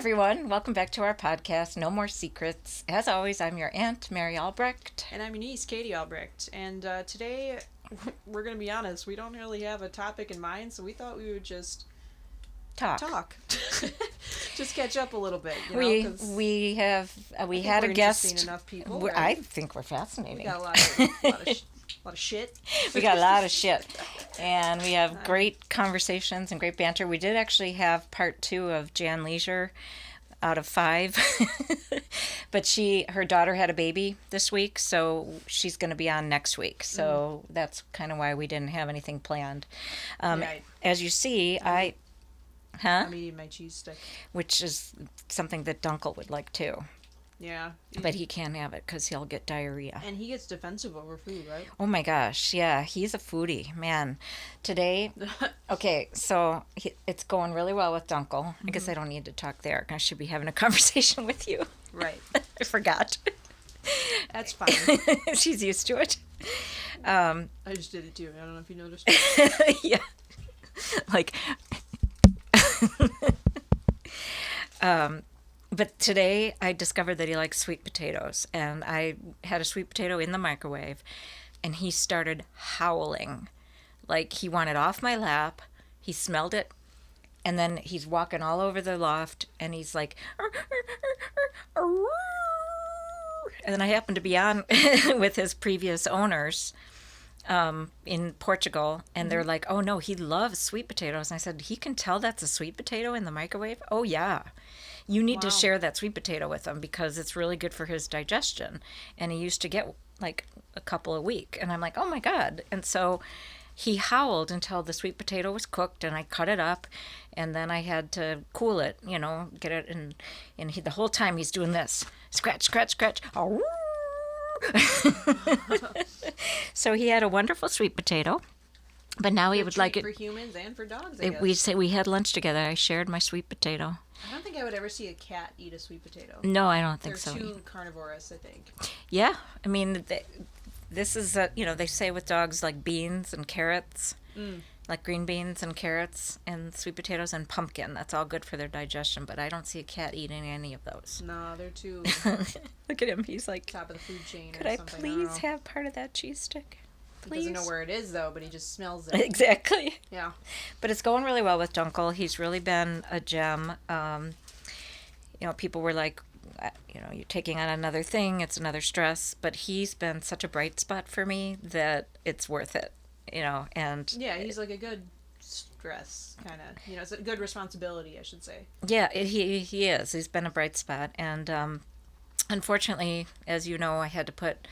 everyone. Welcome back to our podcast, No More Secrets. As always, I'm your Aunt, Mary Albrecht. And I'm your niece, Katie Albrecht. And today, we're going to be honest, we don't really have a topic in mind, so we thought we would just Talk. Just catch up a little bit. We had a guest. Enough people. Right? I think we're fascinating. We got a lot of shit. We got a lot of shit. And we have great conversations and great banter. We did actually have part 2 of Jan Leisure out of 5. But her daughter had a baby this week, so she's going to be on next week. So that's kind of why we didn't have anything planned. As you see, I'm eating my cheese stick. Which is something that Dunkel would like too. Yeah. But he can't have it because he'll get diarrhea. And he gets defensive over food, right? Oh my gosh, yeah, he's a foodie, man. Today, okay, so it's going really well with Dunkel. I guess I don't need to talk there. I should be having a conversation with you. Right. I forgot. That's fine. She's used to it. I just did it too. I don't know if you noticed. Yeah. Like... But today I discovered that he likes sweet potatoes, and I had a sweet potato in the microwave, and he started howling. Like he wanted off my lap. He smelled it, and then he's walking all over the loft, and he's like, and then I happened to be on with his previous owners in Portugal, and they're like, oh no, he loves sweet potatoes. And I said, he can tell that's a sweet potato in the microwave? Oh yeah. You need to share that sweet potato with him because it's really good for his digestion. And he used to get like a couple a week. And I'm like, oh my God. And so he howled until the sweet potato was cooked, and I cut it up, and then I had to cool it, get it. And the whole time he's doing this, scratch, scratch, scratch. Oh. So he had a wonderful sweet potato, but now he would like it for humans and for dogs. We had lunch together. I shared my sweet potato. I don't think I would ever see a cat eat a sweet potato. No, I don't think They're so. too carnivorous, I think. Yeah, I mean, this is they say with dogs like beans and carrots, like green beans and carrots and sweet potatoes and pumpkin. That's all good for their digestion, but I don't see a cat eating any of those. No, they're too. Look at him. He's like, top of the food chain. Could I please have part of that cheese stick? Please. He doesn't know where it is though, but he just smells it. Exactly. Yeah. But it's going really well with Dunkel. He's really been a gem. People were like, you're taking on another thing. It's another stress. But he's been such a bright spot for me that it's worth it. And yeah, he's like a good stress kind of. It's a good responsibility, I should say. Yeah, he is. He's been a bright spot, and unfortunately, as you know, I had to put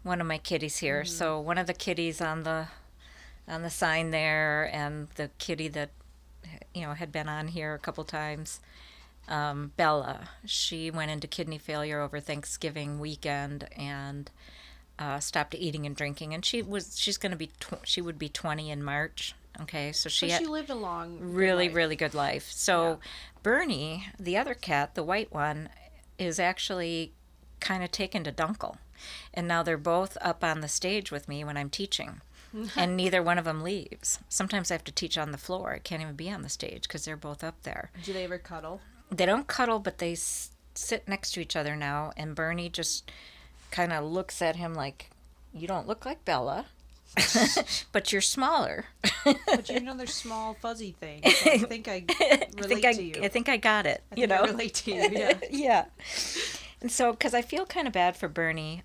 one of my kitties here. So one of the kitties on the sign there, and the kitty that had been on here a couple times, Bella, she went into kidney failure over Thanksgiving weekend and stopped eating and drinking, and she would be 20 in March. Okay, so she lived a long, really good life. So Bernie, the other cat, the white one, is actually kind of taken to Dunkel. And now they're both up on the stage with me when I'm teaching. And neither one of them leaves. Sometimes I have to teach on the floor. I can't even be on the stage because they're both up there. Do they ever cuddle? They don't cuddle, but they sit next to each other now. And Bernie just kind of looks at him like, you don't look like Bella, but you're smaller. But you're another small, fuzzy thing. So I think I relate to you. I think I got it. I relate to you, yeah. Yeah. And so, because I feel kind of bad for Bernie,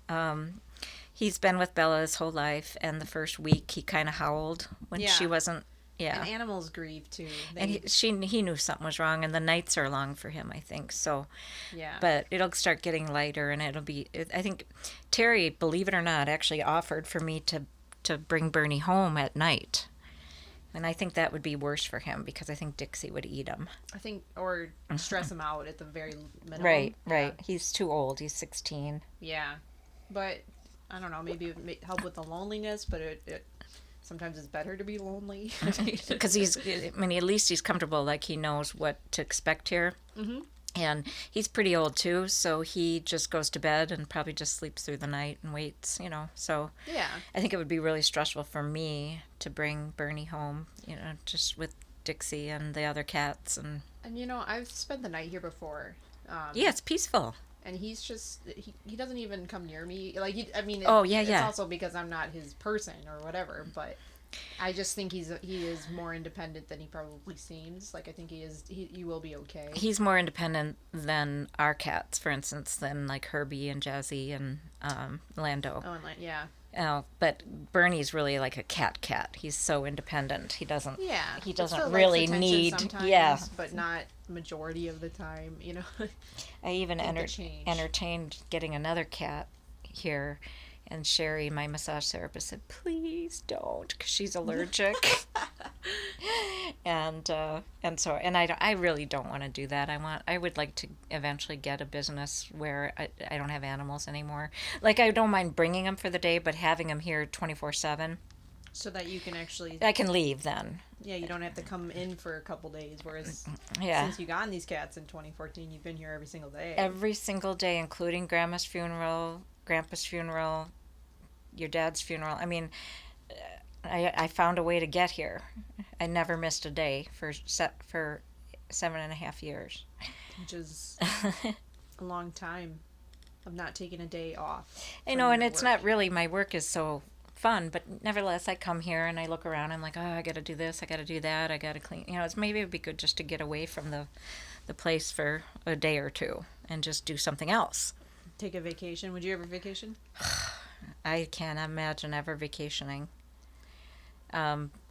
he's been with Bella his whole life, and the first week he kind of howled when she wasn't. Yeah. And animals grieve too. And he knew something was wrong, and the nights are long for him, I think. So. Yeah. But it'll start getting lighter, and I think Terry, believe it or not, actually offered for me to bring Bernie home at night. And I think that would be worse for him because I think Dixie would eat him. I think, or stress him out at the very minimum. Right. Yeah. He's too old. He's 16. Yeah. But, I don't know, maybe it may help with the loneliness, but it sometimes it's better to be lonely. Because at least he's comfortable, like he knows what to expect here. Mm-hmm. And he's pretty old too, so he just goes to bed and probably just sleeps through the night and waits, So yeah, I think it would be really stressful for me to bring Bernie home, just with Dixie and the other cats. And I've spent the night here before. Yeah, it's peaceful. And he's just he doesn't even come near me. Like Oh, yeah, it's yeah. also because I'm not his person or whatever. But I just think he is more independent than he probably seems. Like I think he is. He will be okay. He's more independent than our cats, for instance, than like Herbie and Jazzy and Lando. Oh, and yeah. Oh, but Bernie's really like a cat. He's so independent. He doesn't. Yeah. He Still doesn't likes really attention need. sometimes, Yeah. But not majority of the time. I even change. entertained getting another cat here, and Sherry, my massage therapist, said, "Please don't," because she's allergic. and I really don't want to do that. I would like to eventually get a business where I don't have animals anymore. Like I don't mind bringing them for the day, but having them here 24/7. So that you can actually. I can leave then. Yeah, you don't have to come in for a couple days. Whereas, since you got these cats in 2014, you've been here every single day. Every single day, including Grandma's funeral, Grandpa's funeral, your dad's funeral. I mean, I found a way to get here. I never missed a day for 7.5 years. Which is a long time of not taking a day off. I know, and it's not really, my work is so fun, but nevertheless I come here and I look around. I'm like, oh, I got to do this, I got to do that, I got to clean. Maybe it'd be good just to get away from the place for a day or two and just do something else. Take a vacation. Would you ever vacation? I can't imagine ever vacationing.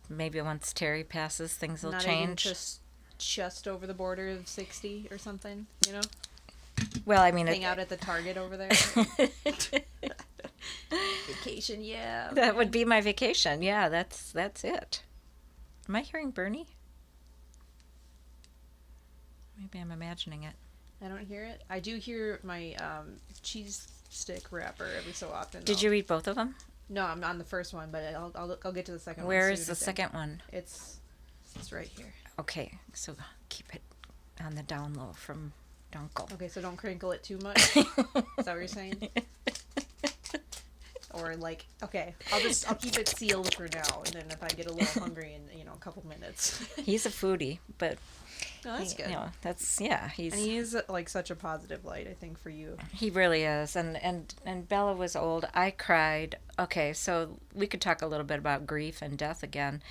Maybe once Terry passes, things will change. Not even just over the border of 60 or something, Well, I mean, hang out at the Target over there. Vacation, yeah. That would be my vacation. Yeah, that's it. Am I hearing Bernie? Maybe I'm imagining it. I don't hear it. I do hear my cheese stick wrapper every so often. Did you eat both of them? No, I'm on the first one, but I'll get to the second one. Where is the second one? It's right here. Okay, so keep it on the down low from Dunkel. Okay, so don't crinkle it too much. Is that what you're saying? Or okay, I'll keep it sealed for now, and then if I get a little hungry in a couple minutes. He's a foodie, but that's good. He's and he is such a positive light, I think, for you. He really is, and Bella was old. I cried. Okay, so we could talk a little bit about grief and death again,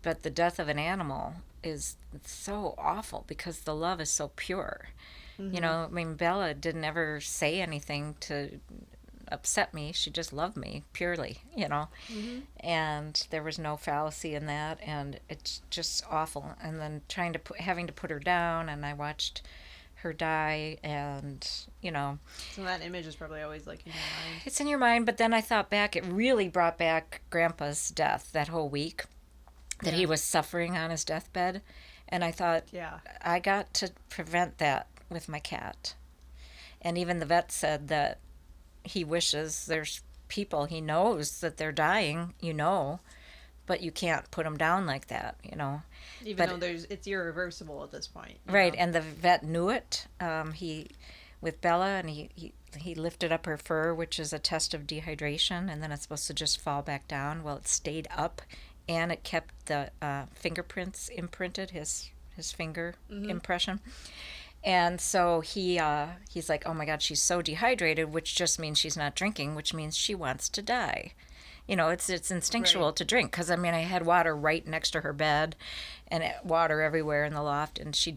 but the death of an animal is so awful because the love is so pure. Mm-hmm. I mean, Bella didn't ever say anything to upset me. She just loved me purely, Mm-hmm. and there was no fallacy in that, and it's just awful. And then having to put her down, and I watched her die, and so that image is probably always in your mind. It's in your mind, but then I thought back, it really brought back Grandpa's death that whole week that he was suffering on his deathbed, and I thought, I got to prevent that with my cat. And even the vet said that he wishes there's people he knows that they're dying, but you can't put them down like that, Even though it's irreversible at this point. Right, and the vet knew it. He with Bella, and he lifted up her fur, which is a test of dehydration, and then it's supposed to just fall back down. Well, it stayed up, and it kept the fingerprints imprinted, his finger impression. And so he's like, oh my God, she's so dehydrated, which just means she's not drinking, which means she wants to die. It's instinctual to drink, because I had water right next to her bed and water everywhere in the loft, and she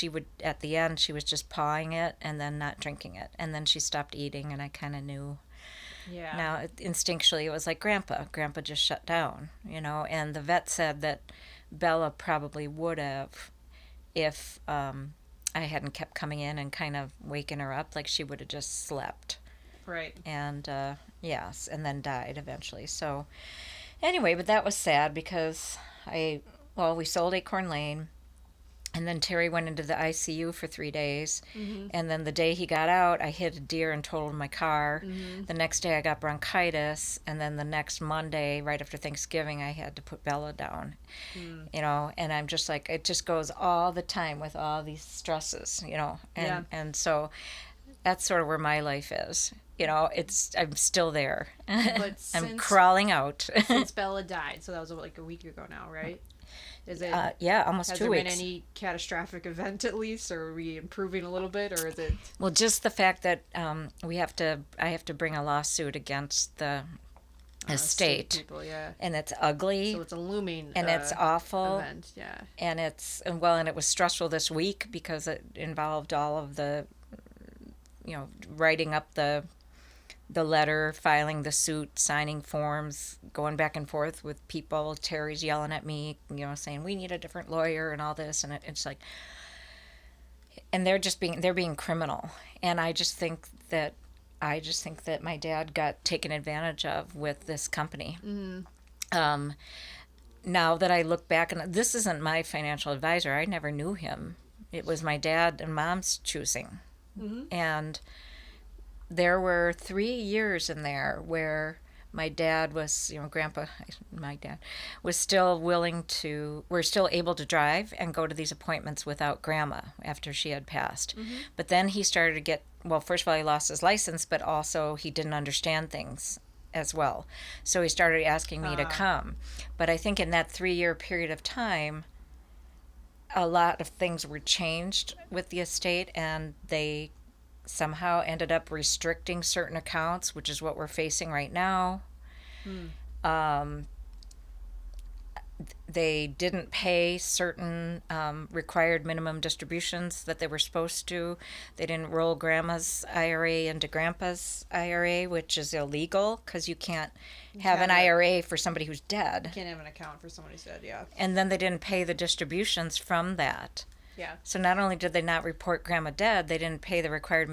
would, at the end, she was just pawing it and then not drinking it. And then she stopped eating, and I kind of knew. Yeah. Now, instinctually, it was like Grandpa just shut down, and the vet said that Bella probably would have if I hadn't kept coming in and kind of waking her up, like she would have just slept. Right. And, yes, and then died eventually. So, anyway, but that was sad because we sold Acorn Lane, and then Terry went into the ICU for 3 days, and then the day he got out, I hit a deer and totaled my car. The next day I got bronchitis, and then the next Monday, right after Thanksgiving, I had to put Bella down, and I'm just like, it just goes all the time with all these stresses, and so that's sort of where my life is. I'm still there. But I'm crawling out. Since Bella died, so that was like a week ago now, right? Is it? Yeah, almost Has 2 there weeks. been any catastrophic event at least, or are we improving a little bit, or is it? Well, just the fact that I have to bring a lawsuit against the estate, People, yeah. and it's ugly, So it's a looming and it's awful, event, yeah. and and it was stressful this week because it involved all of the, writing up the letter, filing the suit, signing forms, going back and forth with people. Terry's yelling at me, saying we need a different lawyer and all this, and it's like, and they're being criminal, and I just think that my dad got taken advantage of with this company. Now that I look back, and this isn't my financial advisor, I never knew him. It was my dad and mom's choosing, and there were 3 years in there where my dad was, my dad was still we're still able to drive and go to these appointments without grandma after she had passed. But then he started to get, well, first of all, he lost his license, but also he didn't understand things as well. So he started asking me to come. But I think in that 3-year period of time, a lot of things were changed with the estate, and they somehow ended up restricting certain accounts, which is what we're facing right now. They didn't pay certain required minimum distributions that they were supposed to. They didn't roll grandma's IRA into grandpa's IRA, which is illegal because you can't have an IRA for somebody who's dead. Can't have an account for somebody who's dead, yeah. And then they didn't pay the distributions from that. Yeah. So not only did they not report grandma dead, they didn't pay the required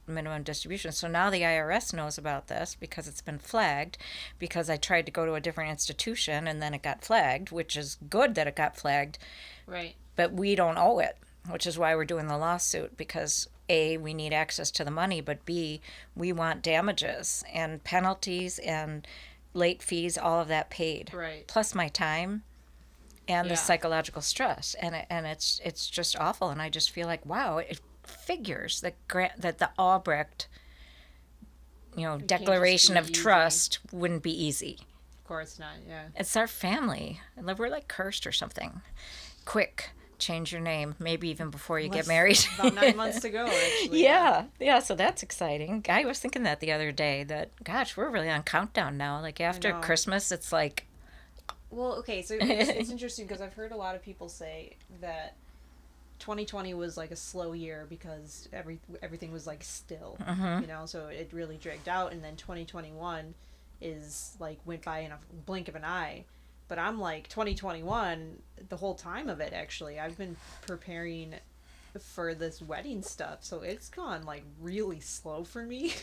minimum distribution. So now the IRS knows about this because it's been flagged, because I tried to go to a different institution and then it got flagged, which is good that it got flagged. Right. But we don't owe it, which is why we're doing the lawsuit, because A, we need access to the money, but B, we want damages and penalties and late fees, all of that paid. Right. Plus my time and Yeah. the psychological stress, and it's just awful. And I just feel like, wow, it figures that the Albrecht, declaration be of easy. trust wouldn't be easy. Of course not, yeah. It's our family. We're like cursed or something. Quick, change your name, maybe even before you get married. About 9 months to go, actually. Yeah, so that's exciting. I was thinking that the other day, that, gosh, we're really on countdown now. Like after know. Christmas, it's like, Well, okay, so it's interesting because I've heard a lot of people say that 2020 was like a slow year because everything was like still, so it really dragged out, and then 2021 is like went by in a blink of an eye. But I'm like 2021, the whole time of it, actually, I've been preparing for this wedding stuff, so it's gone like really slow for me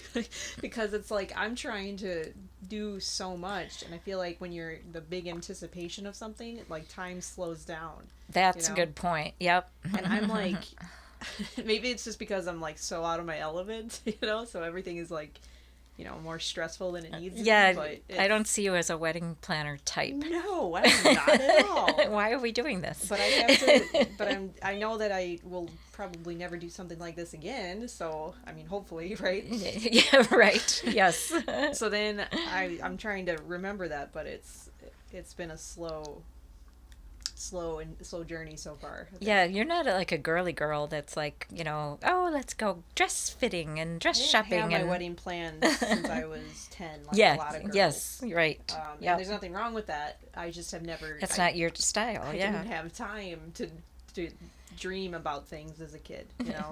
because it's like I'm trying to do so much, and I feel like when you're the big anticipation of something, like time slows down. that's a good point. Yep. And I'm like, maybe it's just because I'm like so out of my element, so everything is like, more stressful than it needs to Yeah, be. But I don't see you as a wedding planner type. No, I'm not at all. Why are we doing this? But I have to. But I know that I will probably never do something like this again. So I mean, hopefully, right? Yeah, right. Yes. So then I'm trying to remember that, but it's been a slow journey so far. Yeah, you're not like a girly girl that's like, oh, let's go dress fitting and dress shopping. I have my and wedding planned since I was 10, like yeah, a lot of girls. yes, right. Yeah, and there's nothing wrong with that. I just have never. That's not your style. I yeah. didn't have time to dream about things as a kid.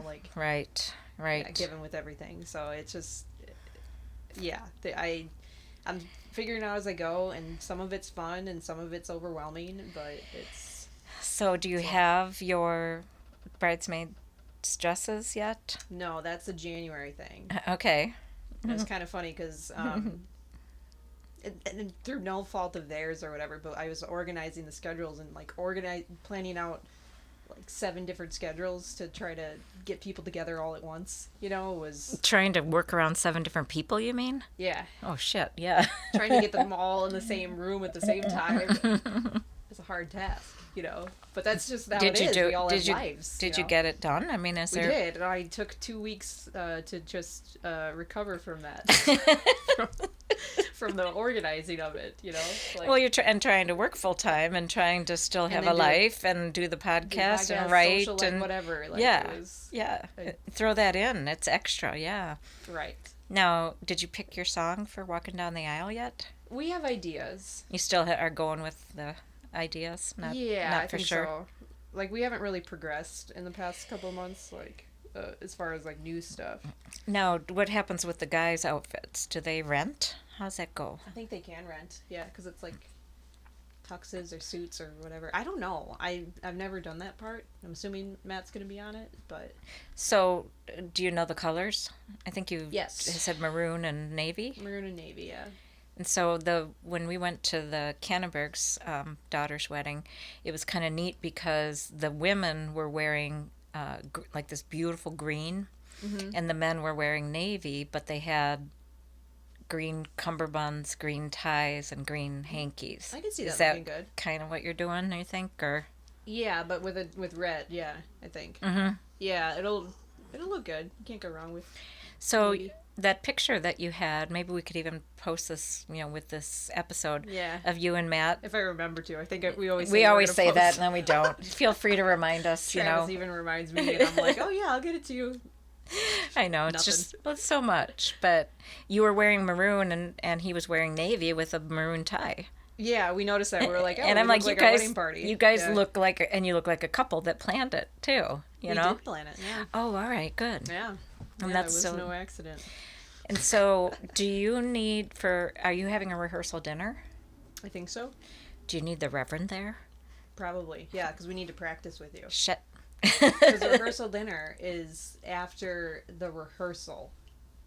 Like Right. yeah, given with everything. So it's just, yeah. I'm figuring out as I go, and some of it's fun and some of it's overwhelming, but it's. So do you have your bridesmaid dresses yet? No, that's a January thing. Okay. It's kind of funny because and through no fault of theirs or whatever, but I was organizing the schedules and like planning out like 7 different schedules to try to get people together all at once. Was Trying to work around 7 different people, you mean? yeah, Oh, shit, yeah. trying to get them all in the same room at the same time. It's a hard task, But that's just how it is. We all have lives. Did you get it done? I mean, We did. I took 2 weeks to just recover from that. from the organizing of it, like, Well, you're trying to work full time and trying to still have a then life and do the podcast and write social life, and whatever, like, yeah, it was yeah. Throw that in. It's extra. Yeah. right. Now, did you pick your song for Walking Down the Aisle yet? We have ideas. You still are going with the ideas? Not I for think sure. so. Like, we haven't really progressed in the past couple of months, like, as far as, like, new stuff. Now, what happens with the guys' outfits? Do they rent? How's that go? I think they can rent, yeah, because it's, like, tuxes or suits or whatever. I don't know. I've never done that part. I'm assuming Matt's going to be on it, but... So, do you know the colors? I think you Yes. said maroon and navy. Maroon and navy, yeah. And so when we went to the Cannenberg's daughter's wedding, it was kind of neat because the women were wearing like this beautiful green, and the men were wearing navy, but they had green cummerbunds, green ties, and green hankies. I can see Is that looking good. Kind of what you're doing, you think, or? Yeah, but with red, yeah, I think. Mm-hmm. Yeah, it'll look good. You can't go wrong with. So Maybe. that picture that you had, maybe we could even post this, with this episode Yeah. of you and Matt. If I remember to, I think we always say that, and then we don't. Feel free to remind us. Travis even reminds me, and I'm like, oh yeah, I'll get it to you. I know, it's just so much. But you were wearing maroon, and he was wearing navy with a maroon tie. Yeah, we noticed that. We were like, oh, and I'm like, you guys, a wedding party. You guys yeah. look like, and you look like a couple that planned it too. We did plan it. Yeah. Oh, all right, good. Yeah. And yeah, that's it was no accident. And so, do you need are you having a rehearsal dinner? I think so. Do you need the Reverend there? Probably, yeah, because we need to practice with you. Shit. Because the rehearsal dinner is after the rehearsal.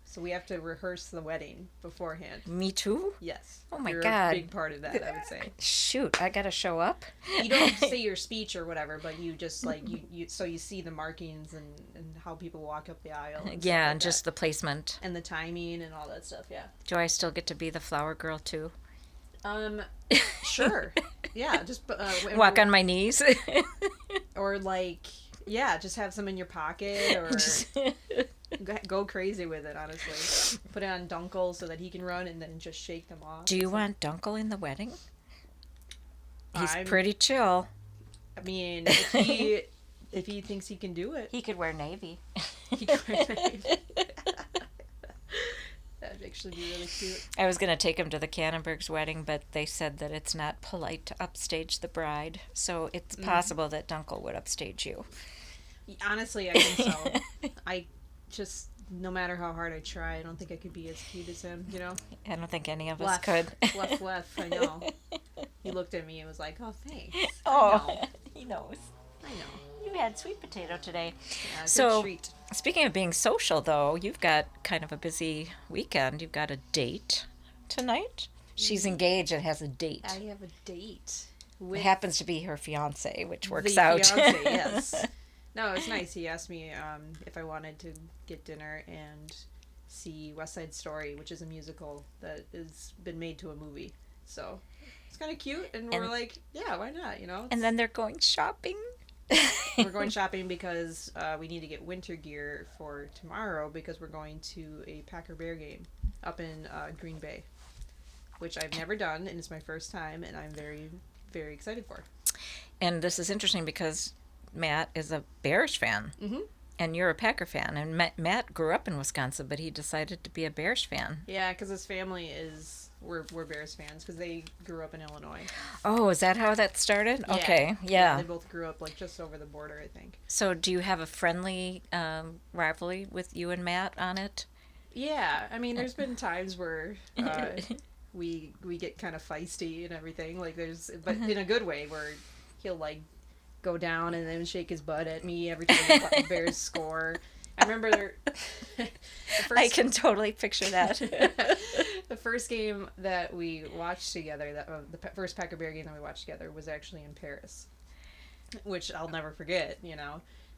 So we have to rehearse the wedding beforehand. Me too? Yes. Oh my You're God. a big part of that, I would say. Shoot, I gotta show up? You don't say your speech or whatever, but you just like, so you see the markings and how people walk up the aisle. And Yeah, like and just the placement. and the timing and all that stuff, yeah. Do I still get to be the flower girl too? Sure. Yeah, just... Walk on my knees? Or like, yeah, just have some in your pocket or... Go crazy with it, honestly. Put it on Dunkel so that he can run and then just shake them off. Do you want Dunkel in the wedding? He's pretty chill. I mean, if he thinks he can do it. He could wear navy. He could wear navy. That'd actually be really cute. I was going to take him to the Cannenberg's wedding, but they said that it's not polite to upstage the bride. So it's possible that Dunkel would upstage you. Honestly, I think so. I just, no matter how hard I try, I don't think I could be as cute as him, I don't think any of us could. Left, I know. He looked at me and was like, oh, thanks. Oh, he knows. I know. You had sweet potato today. Yeah, So, treat. Speaking of being social, though, you've got kind of a busy weekend. You've got a date tonight. She's engaged and has a date. I have a date. It happens to be her fiance, which works the out. Fiance, yes. No, it was nice. He asked me if I wanted to get dinner and see West Side Story, which is a musical that has been made to a movie. So it's kind of cute, and we're like, yeah, why not? And then they're going shopping. We're going shopping because we need to get winter gear for tomorrow because we're going to a Packer Bear game up in Green Bay, which I've never done, and it's my first time, and I'm very, very excited for. And this is interesting because Matt is a Bears fan, and you're a Packer fan. And Matt grew up in Wisconsin, but he decided to be a Bears fan. Yeah, because his family we're Bears fans because they grew up in Illinois. Oh, is that how that started? Yeah. Okay, yeah. They both grew up like just over the border, I think. So do you have a friendly rivalry with you and Matt on it? Yeah, I mean, there's been times where we get kind of feisty and everything. Like but in a good way, where he'll like go down and then shake his butt at me every time the Bears score. I remember I can totally picture that. The first game that we watched together, the first Packer Bear game that we watched together, was actually in Paris, which I'll never forget.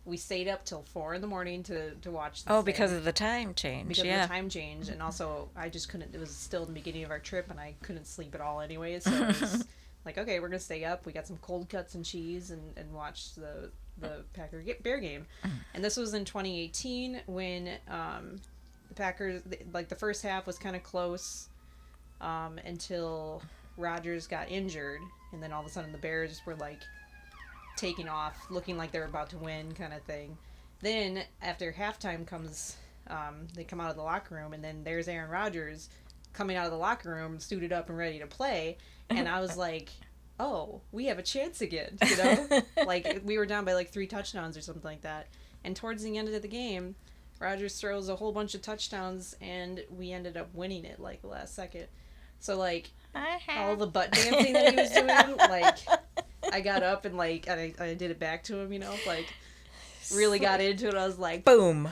We stayed up till 4 a.m. to watch. Oh, because of the time change. Because of the time change, and also I just couldn't. It was still in the beginning of our trip, and I couldn't sleep at all anyway. So it was like, okay, we're gonna stay up. We got some cold cuts and cheese, and watch the Packer Bear game. And this was in 2018 when the Packers, like, the first half was kind of close, until Rodgers got injured, and then all of a sudden the Bears were like taking off, looking like they were about to win, kind of thing. Then after halftime comes, they come out of the locker room, and then there's Aaron Rodgers coming out of the locker room, suited up and ready to play, and I was like, oh, we have a chance again, you know? Like, we were down by like 3 touchdowns or something like that. And towards the end of the game, Rodgers throws a whole bunch of touchdowns, and we ended up winning it, like, the last second. So, like, all the butt dancing that he was doing, like, I got up and, like, I did it back to him, you know? Like, really got into it. I was like... Boom!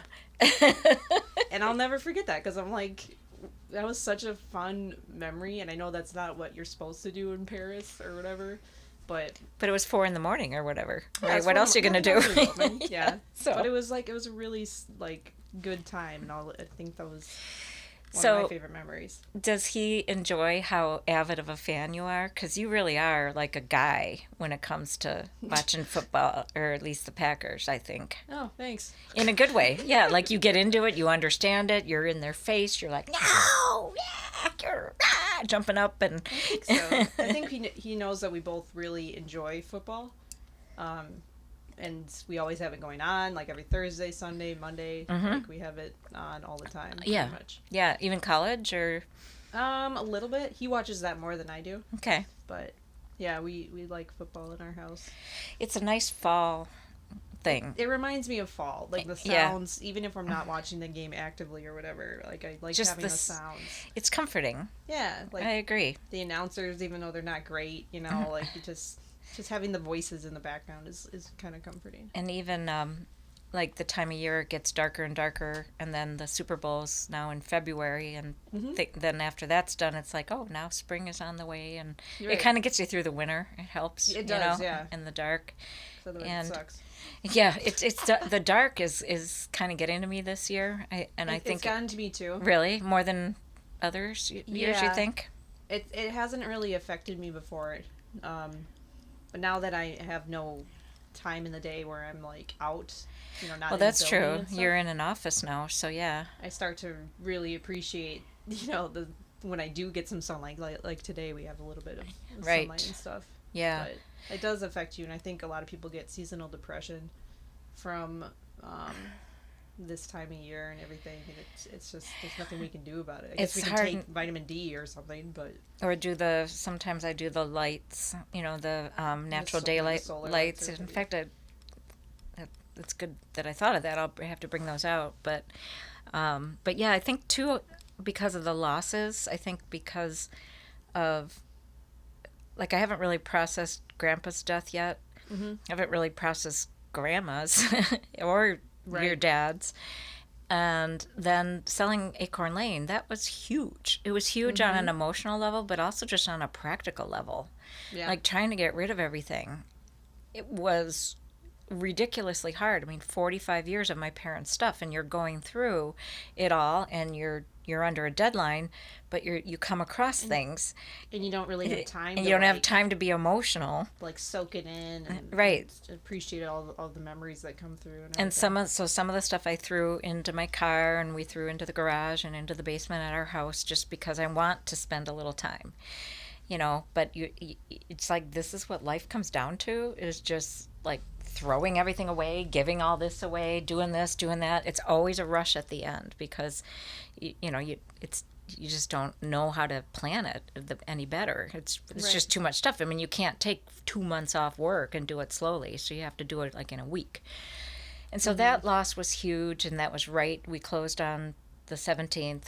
And I'll never forget that, because I'm like... That was such a fun memory, and I know that's not what you're supposed to do in Paris or whatever, but it was 4 a.m. or whatever. Yeah, right? What else are you gonna do? Yeah. So. But it was a really like good time, and I think that was one So, of my favorite memories. Does he enjoy how avid of a fan you are? Because you really are like a guy when it comes to watching football, or at least the Packers, I think. Oh, thanks. In a good way. Yeah, like you get into it, you understand it, you're in their face, you're like, no, yeah, you're jumping up. And I think so. I think he knows that we both really enjoy football. And we always have it going on, like every Thursday, Sunday, Monday. Like we have it on all the time. Yeah. Pretty much. Yeah, even college or... A little bit. He watches that more than I do. Okay. But yeah, we like football in our house. It's a nice fall thing. It reminds me of fall. Like the sounds, even if I'm not watching the game actively or whatever, like I like Just having the sounds. It's comforting. Yeah. Like I agree. the announcers, even though they're not great, you know, like you just having the voices in the background is kind of comforting. And even like the time of year it gets darker and darker, and then the Super Bowl's now in February, and then after that's done, it's like, oh, now spring is on the way, and it kind of gets you through the winter. It helps. It does, yeah. In the dark. Otherwise and it sucks. Yeah, it's the dark is kind of getting to me this year. I think it's gotten to me too. Really, more than others years, you think? It hasn't really affected me before. But now that I have no time in the day where I'm like out, you know, not. Well, that's true. You're in an office now, so yeah. I start to really appreciate, you know, when I do get some sunlight. Like today, we have a little bit of sunlight and stuff. Yeah. But it does affect you, and I think a lot of people get seasonal depression from this time of year and everything, and it's just there's nothing we can do about it. I guess we can take vitamin D or something, but sometimes I do the lights, you know, the natural daylight lights. In fact, it's good that I thought of that. I'll have to bring those out, but yeah, I think too, because of the losses. I think because of, like, I haven't really processed Grandpa's death yet. I haven't really processed Grandma's or your dad's. And then selling Acorn Lane, that was huge. It was huge on an emotional level, but also just on a practical level. Yeah. Like trying to get rid of everything. It was ridiculously hard. I mean, 45 years of my parents' stuff, and you're going through it all, and you're under a deadline, but you come across things, and you don't really have time. And you don't have time to be emotional, like soak it in, and appreciate all the memories that come through. And some of the stuff I threw into my car, and we threw into the garage and into the basement at our house, just because I want to spend a little time, you know. But it's like, this is what life comes down to, is just like throwing everything away, giving all this away, doing this, doing that. It's always a rush at the end, because you just don't know how to plan it any better. It's just too much stuff. I mean, you can't take 2 months off work and do it slowly, so you have to do it like in a week. And so that loss was huge, and that was right. We closed on the 17th.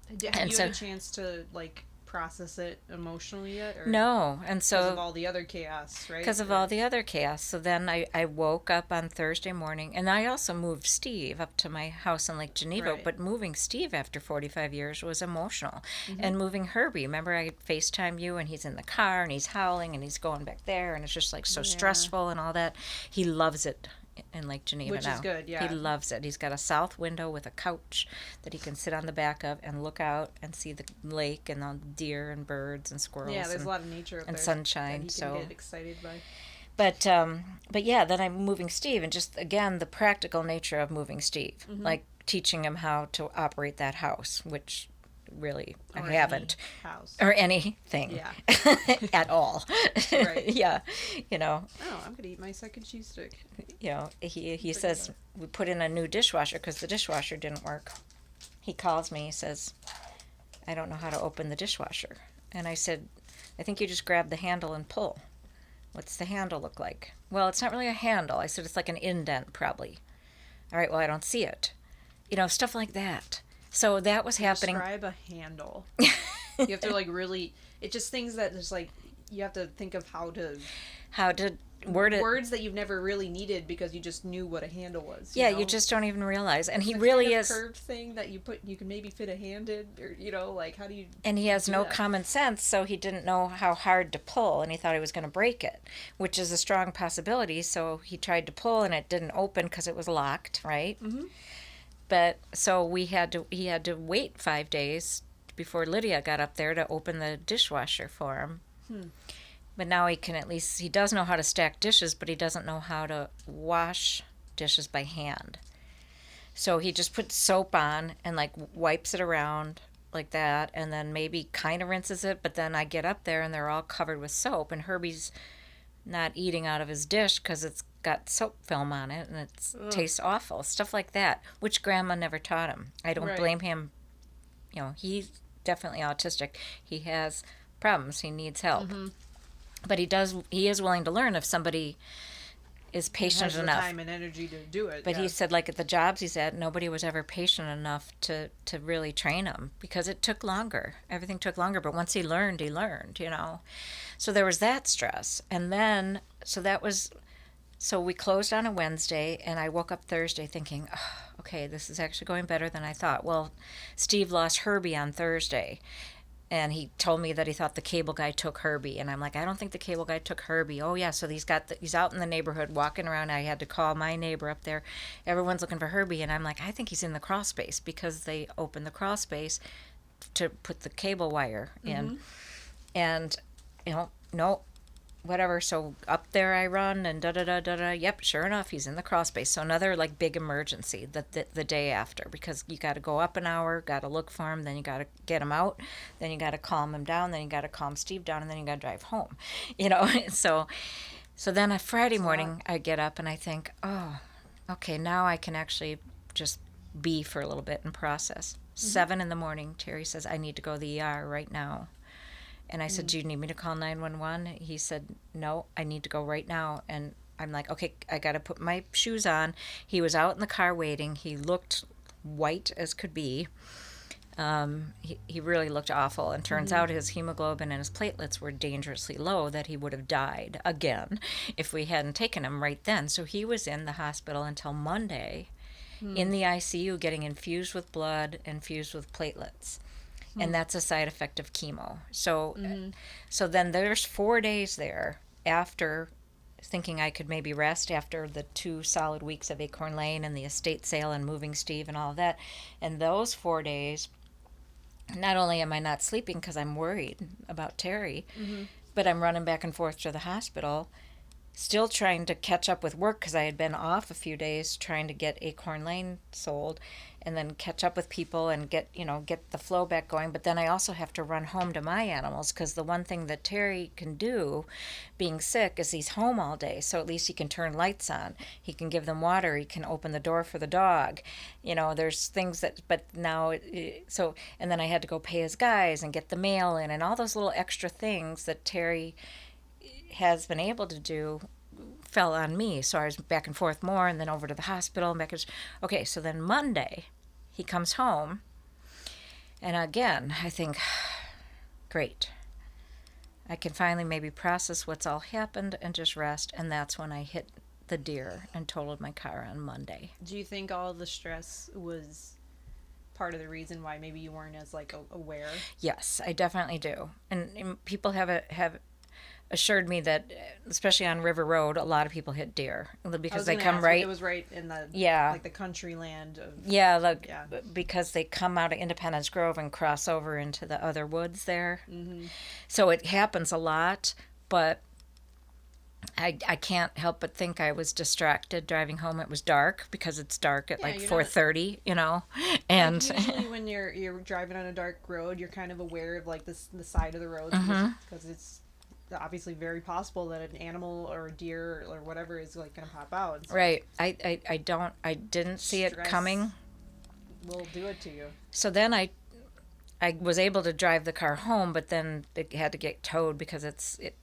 Have you had a chance to like process it emotionally yet? Or no, and so because of all the other chaos, right? Because of all the other chaos. So then I woke up on Thursday morning, and I also moved Steve up to my house in Lake Geneva. Right. But moving Steve after 45 years was emotional, and moving Herbie. Remember, I FaceTime you, and he's in the car, and he's howling, and he's going back there, and it's just like so stressful and all that. He loves it in Lake Geneva now. Which is good, yeah. He loves it. He's got a south window with a couch that he can sit on the back of and look out and see the lake and the deer and birds and squirrels. Yeah, there's a lot of nature up there. And sunshine. That he can get excited by. But yeah, then I'm moving Steve, and just, again, the practical nature of moving Steve. Like teaching him how to operate that house, which really, Or I haven't. any house. Or anything. Yeah. At all. Right. Yeah. You know, Oh, I'm gonna eat my second cheese stick. he says we put in a new dishwasher because the dishwasher didn't work. He calls me, he says, I don't know how to open the dishwasher. And I said, I think you just grab the handle and pull. What's the handle look like? Well, it's not really a handle. I said, it's like an indent, probably. All right, well, I don't see it. Stuff like that. So that was happening. Describe a handle. You have to like really. It's just things that just like you have to think of how to word it. words that you've never really needed because you just knew what a handle was. Yeah, know? you just don't even realize. And It's he the really kind of is. curved thing that you can maybe fit a hand in, or like how do you? And he has no that? common sense, so he didn't know how hard to pull, and he thought he was going to break it, which is a strong possibility. So he tried to pull, and it didn't open because it was locked, right? Mm-hmm. But so he had to wait 5 days before Lydia got up there to open the dishwasher for him. But now he does know how to stack dishes, but he doesn't know how to wash dishes by hand. So he just puts soap on and like wipes it around like that, and then maybe kind of rinses it, but then I get up there and they're all covered with soap, and Herbie's not eating out of his dish because it's got soap film on it and it tastes awful. Stuff like that, which Grandma never taught him. I don't blame him. He's definitely autistic. He has problems. He needs help. But he is willing to learn if somebody is patient has enough. The time and energy to do it. But he said, like at the jobs he's at, nobody was ever patient enough to really train him because it took longer. Everything took longer. But once he learned, So there was that stress. And then, so we closed on a Wednesday, and I woke up Thursday thinking, oh, okay, this is actually going better than I thought. Well, Steve lost Herbie on Thursday. And he told me that he thought the cable guy took Herbie. And I'm like, I don't think the cable guy took Herbie. Oh, yeah, so he's out in the neighborhood walking around. I had to call my neighbor up there. Everyone's looking for Herbie. And I'm like, I think he's in the crawl space because they opened the crawl space to put the cable wire in. And, no, whatever. So up there I run and da-da-da-da-da. Yep, sure enough, he's in the crawl space. So another, like, big emergency the day after because you got to go up an hour, got to look for him, then you got to get him out, then you got to calm him down, then you got to calm Steve down, and then you got to drive home. So then a Friday morning I get up and I think, oh, okay, now I can actually just be for a little bit and process. 7 a.m, Terry says, I need to go to the ER right now. And I said, do you need me to call 911? He said, no, I need to go right now. And I'm like, okay, I got to put my shoes on. He was out in the car waiting. He looked white as could be. He really looked awful. And turns out his hemoglobin and his platelets were dangerously low, that he would have died again if we hadn't taken him right then. So he was in the hospital until Monday in the ICU getting infused with blood, infused with platelets. And that's a side effect of chemo. So then there's 4 days there after thinking I could maybe rest after the 2 solid weeks of Acorn Lane and the estate sale and moving Steve and all of that. And those 4 days, not only am I not sleeping because I'm worried about Terry, but I'm running back and forth to the hospital, still trying to catch up with work because I had been off a few days trying to get Acorn Lane sold, and then catch up with people and get the flow back going. But then I also have to run home to my animals because the one thing that Terry can do being sick is he's home all day. So at least he can turn lights on. He can give them water. He can open the door for the dog. There's things that, but now, and then I had to go pay his guys and get the mail in and all those little extra things that Terry has been able to do fell on me. So I was back and forth more and then over to the hospital and back. Okay, so then Monday he comes home and again I think, great, I can finally maybe process what's all happened and just rest. And that's when I hit the deer and totaled my car on Monday. Do you think all the stress was part of the reason why maybe you weren't as aware? Yes, I definitely do. And people have assured me that, especially on River Road, a lot of people hit deer because they come right. It was right in the the country land of because they come out of Independence Grove and cross over into the other woods there. So it happens a lot, but I can't help but think I was distracted driving home. It was dark because it's dark at Yeah, like you're not 4:30, like and usually when you're driving on a dark road, you're kind of aware of like the side of the road because it's obviously very possible that an animal or a deer or whatever is like gonna pop out. And so right. I didn't see it stress coming. will do it to you. So then I was able to drive the car home, but then it had to get towed because it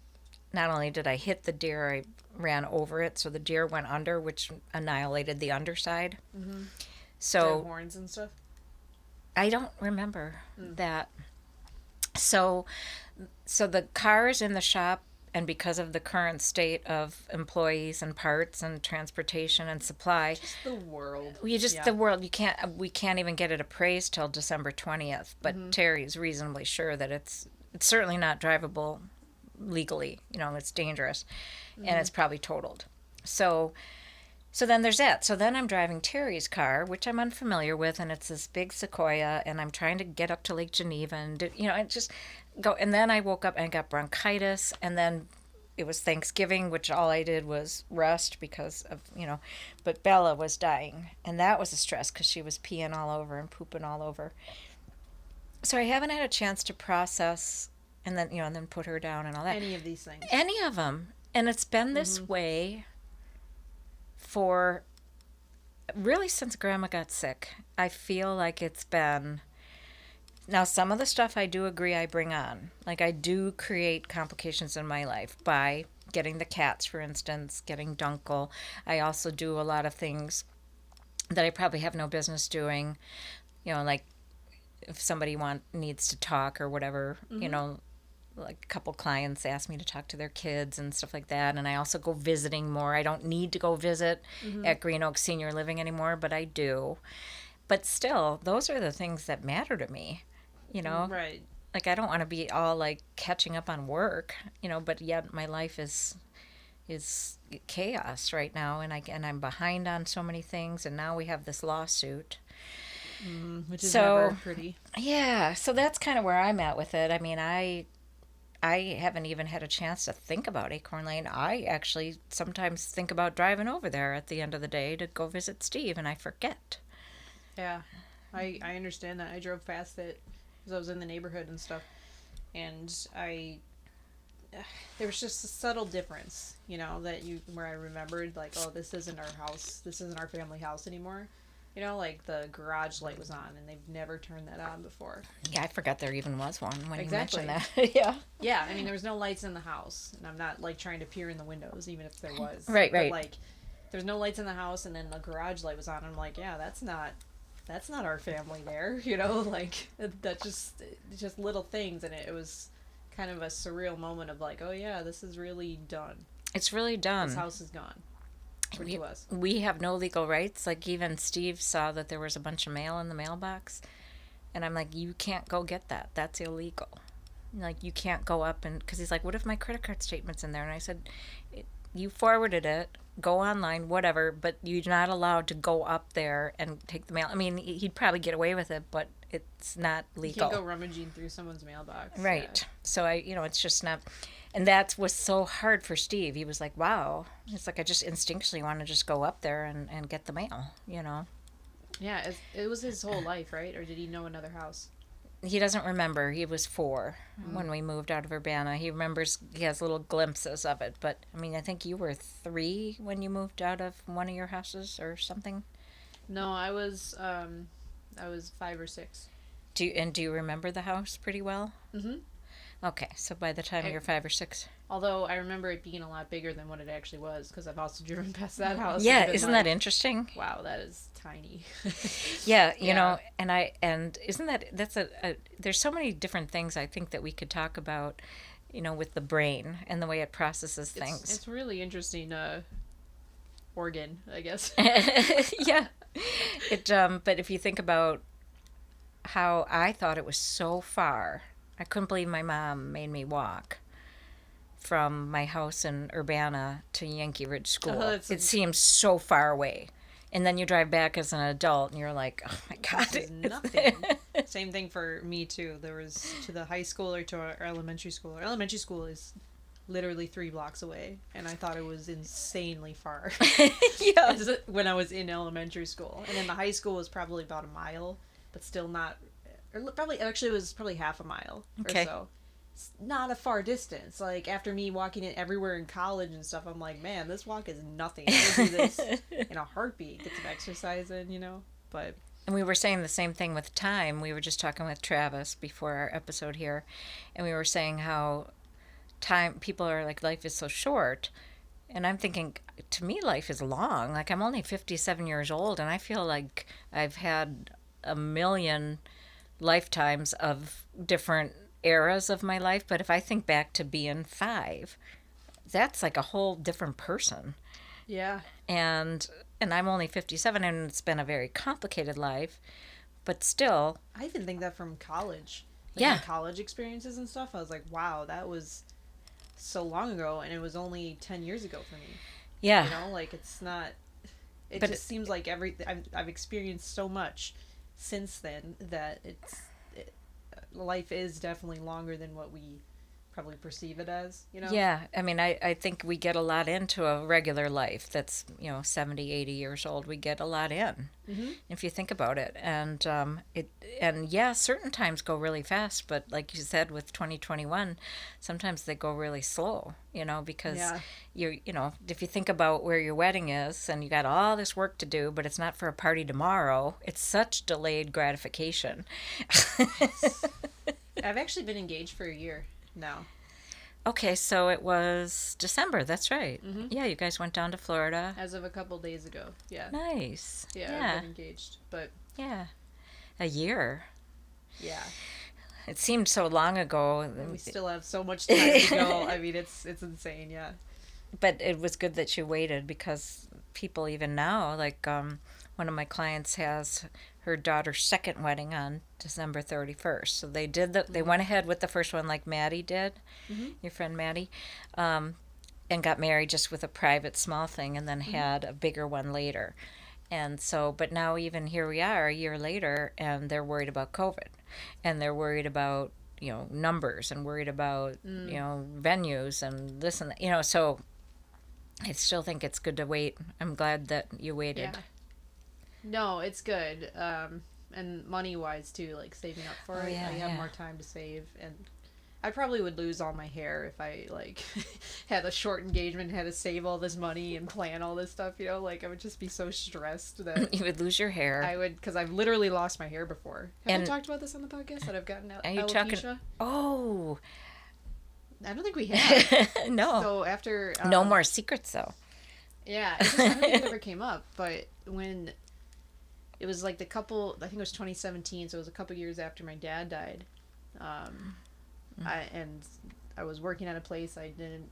not only did I hit the deer, I ran over it, so the deer went under, which annihilated the underside. Mm-hmm. So Horns and stuff. I don't remember that. So the car is in the shop, and because of the current state of employees and parts and transportation and supply, Just the world. the world, we can't even get it appraised till December 20th, but Terry's reasonably sure that it's certainly not drivable legally. It's dangerous, and it's probably totaled. So then there's that. So then I'm driving Terry's car, which I'm unfamiliar with, and it's this big Sequoia, and I'm trying to get up to Lake Geneva, and I just go. And then I woke up and got bronchitis, and then it was Thanksgiving, which all I did was rest because of, but Bella was dying, and that was a stress because she was peeing all over and pooping all over. So I haven't had a chance to process, and then put her down and all that. Any of these things. Any of them. And it's been this way for really since Grandma got sick. I feel like it's been. Now, some of the stuff I do agree I bring on. Like, I do create complications in my life by getting the cats, for instance, getting Dunkel. I also do a lot of things that I probably have no business doing. Like if somebody needs to talk or whatever, like a couple clients ask me to talk to their kids and stuff like that. And I also go visiting more. I don't need to go visit at Green Oak Senior Living anymore, but I do. But still, those are the things that matter to me, Right. Like, I don't want to be all like catching up on work, but yet my life is chaos right now, and I'm behind on so many things, and now we have this lawsuit. Which is never pretty. Yeah, so that's kind of where I'm at with it. I mean, I haven't even had a chance to think about Acorn Lane. I actually sometimes think about driving over there at the end of the day to go visit Steve, and I forget. Yeah, I understand that. I drove past it because I was in the neighborhood and stuff, and there was just a subtle difference, where I remembered, like, oh, this isn't our house. This isn't our family house anymore. Like the garage light was on, and they've never turned that on before. Yeah, I forgot there even was one when Exactly. you mentioned that. Yeah. Yeah, I mean, there was no lights in the house, and I'm not, like, trying to peer in the windows, even if there was. Right. But, like, there's no lights in the house, and then the garage light was on, and I'm like, yeah, that's not our family there, like, that's just little things, and it was kind of a surreal moment of, like, oh, yeah, this is really done. It's really done. This house is gone. We have no legal rights. Like, even Steve saw that there was a bunch of mail in the mailbox, and I'm like, you can't go get that. That's illegal. Like, you can't go up and, because he's like, what if my credit card statement's in there? And I said, you forwarded it, go online, whatever, but you're not allowed to go up there and take the mail. I mean, he'd probably get away with it, but it's not legal. You can't go rummaging through someone's mailbox. Right. Yeah. So it's just not. And that was so hard for Steve. He was like, wow. It's like, I just instinctually want to just go up there and get the mail, Yeah, it was his whole life, right? Or did he know another house? He doesn't remember. He was 4 when we moved out of Urbana. He remembers, he has little glimpses of it. But, I mean, I think you were 3 when you moved out of one of your houses or something. No, I was 5 or 6. Do you remember the house pretty well? Mm-hmm. Okay, so by the time you're 5 or 6. Although I remember it being a lot bigger than what it actually was, because I've also driven past that house. Yeah, isn't that interesting? Wow, that is tiny. Yeah, you know, and isn't that's there's so many different things I think that we could talk about, with the brain and the way it processes things. It's really interesting organ, I guess. Yeah. But if you think about how I thought it was so far, I couldn't believe my mom made me walk from my house in Urbana to Yankee Ridge School. It seems so far away. And then you drive back as an adult and you're like, oh my God. This is nothing. Same thing for me too. There was to the high school or to our elementary school. Our elementary school is literally 3 blocks away, and I thought it was insanely far. Yeah. When I was in elementary school, and then the high school was probably about a mile, but still not. Or probably actually it was probably half a mile Okay. or so. It's not a far distance. Like after me walking it everywhere in college and stuff, I'm like, man, this walk is nothing. I would do this in a heartbeat. Get some exercise in, you know. But And we were saying the same thing with time. We were just talking with Travis before our episode here, and we were saying how time, people are like, life is so short. And I'm thinking, to me, life is long. Like, I'm only 57 years old, and I feel like I've had a million lifetimes of different eras of my life. But if I think back to being 5, that's like a whole different person. yeah, And I'm only 57, and it's been a very complicated life, but still. I even think that from college. Like Yeah. my college experiences and stuff, I was like, wow, that was so long ago, and it was only 10 years ago for me. Yeah. You know, like it's not. It But just seems like I've experienced so much since then that life is definitely longer than what we probably perceive it as. You know. Yeah, I mean, I think we get a lot into a regular life that's, 70, 80 years old. We get a lot in, if you think about it. And yeah, certain times go really fast, but like you said, with 2021, sometimes they go really slow, because Yeah. if you think about where your wedding is and you got all this work to do, but it's not for a party tomorrow, it's such delayed gratification. I've actually been engaged for a year now. Okay, so it was December. That's right. Mhm. Yeah, you guys went down to Florida. As of a couple days ago. Yeah. Nice. Yeah, Yeah. I've been engaged. But Yeah. A year. yeah. It seemed so long ago. And we still have so much time to go. I mean, it's insane, yeah. But it was good that you waited, because people even now, like one of my clients has her daughter's second wedding on December 31st. So they went ahead with the first one, like Maddie did, your friend Maddie, and got married just with a private small thing, and then had a bigger one later. And so, but now even here we are a year later, and they're worried about COVID, and they're worried about, numbers, and worried about, venues and this and that, so I still think it's good to wait. I'm glad that you waited. Yeah. No, it's good. And money-wise, too, like saving up for it. yeah, I have yeah. more time to save. And I probably would lose all my hair if I, like, had a short engagement, had to save all this money and plan all this stuff, Like, I would just be so stressed that You would lose your hair. I would, because I've literally lost my hair before. Have I And- talked about this on the podcast, that I've gotten Are you alopecia? talking? Oh, I don't think we have. no. So after... No more secrets, though. Yeah, I don't think it ever came up, but when it was like I think it was 2017, so it was a couple years after my dad died. I was working at a place I didn't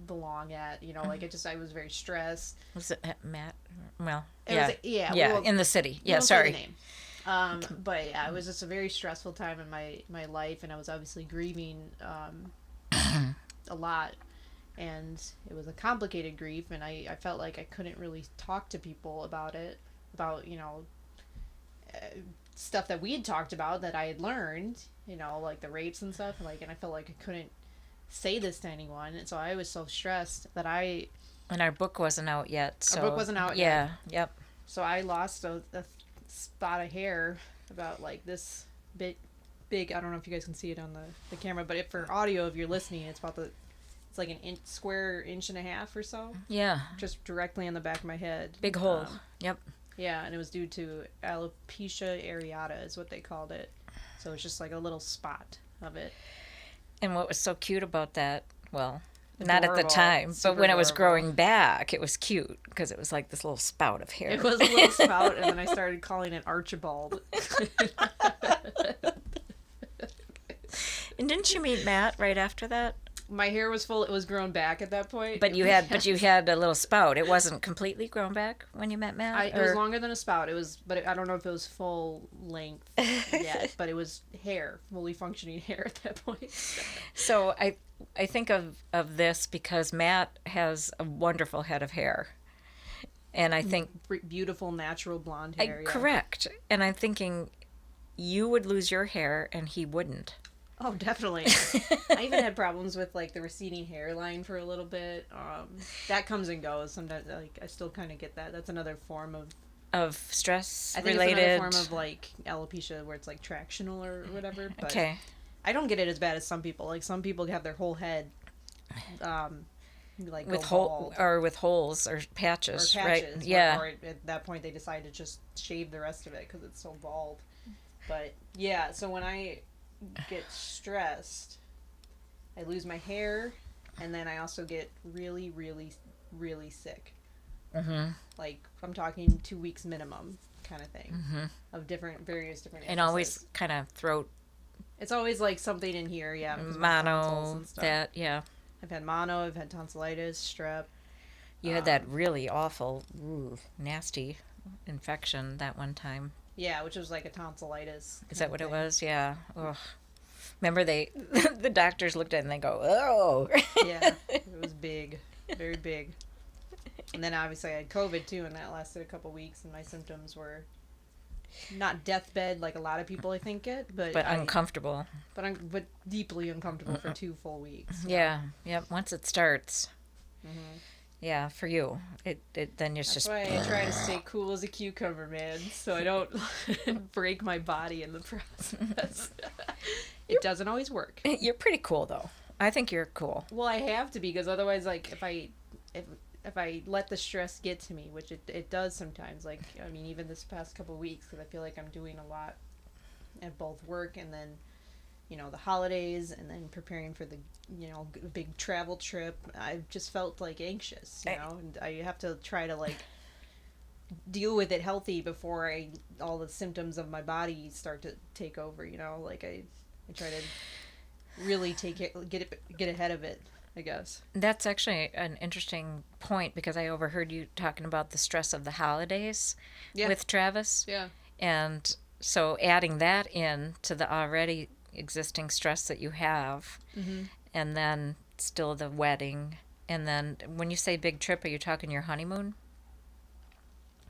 belong at, like I was very stressed. Was it Matt? Well, It yeah. was, yeah, Yeah, well, in the city. we Yeah, won't say the sorry. name. But yeah, it was just a very stressful time in my life, and I was obviously grieving a lot. And it was a complicated grief, and I felt like I couldn't really talk to people about it, about, stuff that we had talked about that I had learned, like the rapes and stuff, and I felt like I couldn't say this to anyone, and so I was so stressed that And our book wasn't out yet. So Our book wasn't out yet. Yeah, yep. So I lost a spot of hair about like this big, I don't know if you guys can see it on the camera, but for audio, if you're listening, it's like an square inch and a half or so, Yeah. just directly on the back of my head. Big hole. Yep. Yeah, and it was due to alopecia areata is what they called it. So it's just like a little spot of it. And what was so cute about that, well, not at the Adorable. time, but Super when it was adorable. growing back, it was cute, because it was like this little spout of hair. It was a little spout, and then I started calling it Archibald. And didn't you meet Matt right after that? My hair was full. It was grown back at that point. But you had a little spout. It wasn't completely grown back when you met Matt? It was longer than a spout. It was, but I don't know if it was full length yet. But it was hair, fully functioning hair at that point. So I think of this because Matt has a wonderful head of hair. And I think... Beautiful, natural blonde hair. Yeah. Correct. And I'm thinking you would lose your hair and he wouldn't. Oh, definitely. I even had problems with like the receding hairline for a little bit. That comes and goes. Sometimes, like I still kind of get that. That's another form of. Of stress I think related. it's another form of like alopecia, where it's like tractional or whatever. But Okay. I don't get it as bad as some people. Like some people have their whole head, like With go bald. with holes or patches, Or right? patches, Yeah. or at that point they decide to just shave the rest of it because it's so bald. But yeah, so when I get stressed, I lose my hair, and then I also get really, really, really sick. Mm-hmm. Like I'm talking 2 weeks minimum, kind of thing, of various different. And illnesses. always kind of throat It's always like something in here, yeah. because of my tonsils mono. and stuff. That yeah. I've had mono. I've had tonsillitis, strep. You had that really awful, nasty infection that one time. Yeah, which was like a tonsillitis. Is that what thing. it was? Yeah. Ugh. Remember the doctors looked at it and they go, oh. Yeah, it was big, very big. And then obviously I had COVID too, and that lasted a couple weeks, and my symptoms were not deathbed like a lot of people I think get, but Uncomfortable. but deeply uncomfortable for 2 full weeks. Yeah. Yep. Once it starts. Mm-hmm. Yeah, for you, it then it's That's just. why I try to stay cool as a cucumber, man, so I don't break my body in the process. It doesn't always work. You're pretty cool though. I think you're cool. Well, I have to be, because otherwise, like, if I let the stress get to me, which it does sometimes, like, I mean, even this past couple of weeks, because I feel like I'm doing a lot at both work and then, you know, the holidays, and then preparing for the, you know, big travel trip, I've just felt, like, anxious, you know, and I have to try to, like, deal with it healthy before all the symptoms of my body start to take over, you know, like, I try to really get ahead of it, I guess. That's actually an interesting point because I overheard you talking about the stress of the holidays with Travis. Yeah. And so adding that in to the already existing stress that you have, and then still the wedding, and then when you say big trip, are you talking your honeymoon?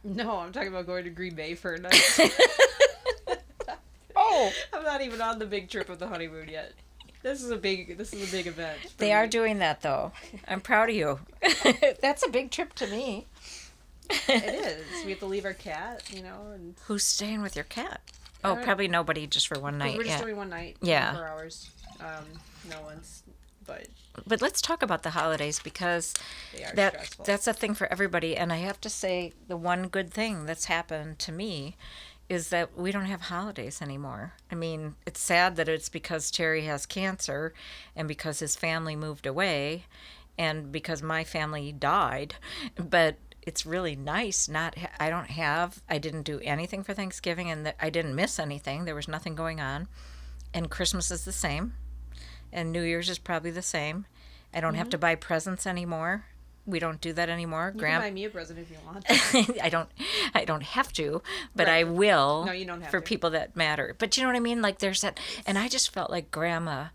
No, I'm talking about going to Green Bay for a night. Oh, I'm not even on the big trip of the honeymoon yet. This is a big event. They are doing that though. I'm proud of you. That's a big trip to me. It is. We have to leave our cat, you know. And who's staying with your cat? Oh, probably nobody, just for one night. We're just doing one night. Yeah. 4 hours. No one's. But let's talk about the holidays because they are stressful. That's a thing for everybody. And I have to say, the one good thing that's happened to me is that we don't have holidays anymore. I mean, it's sad that it's because Terry has cancer and because his family moved away and because my family died. But it's really nice I didn't do anything for Thanksgiving, and I didn't miss anything. There was nothing going on. And Christmas is the same. And New Year's is probably the same. I don't have to buy presents anymore. We don't do that anymore. You can buy me a present if you want. I don't have to, but Right. I will. No, you don't have for to. people that matter. But you know what I mean? Like there's that, and I just felt like Grandma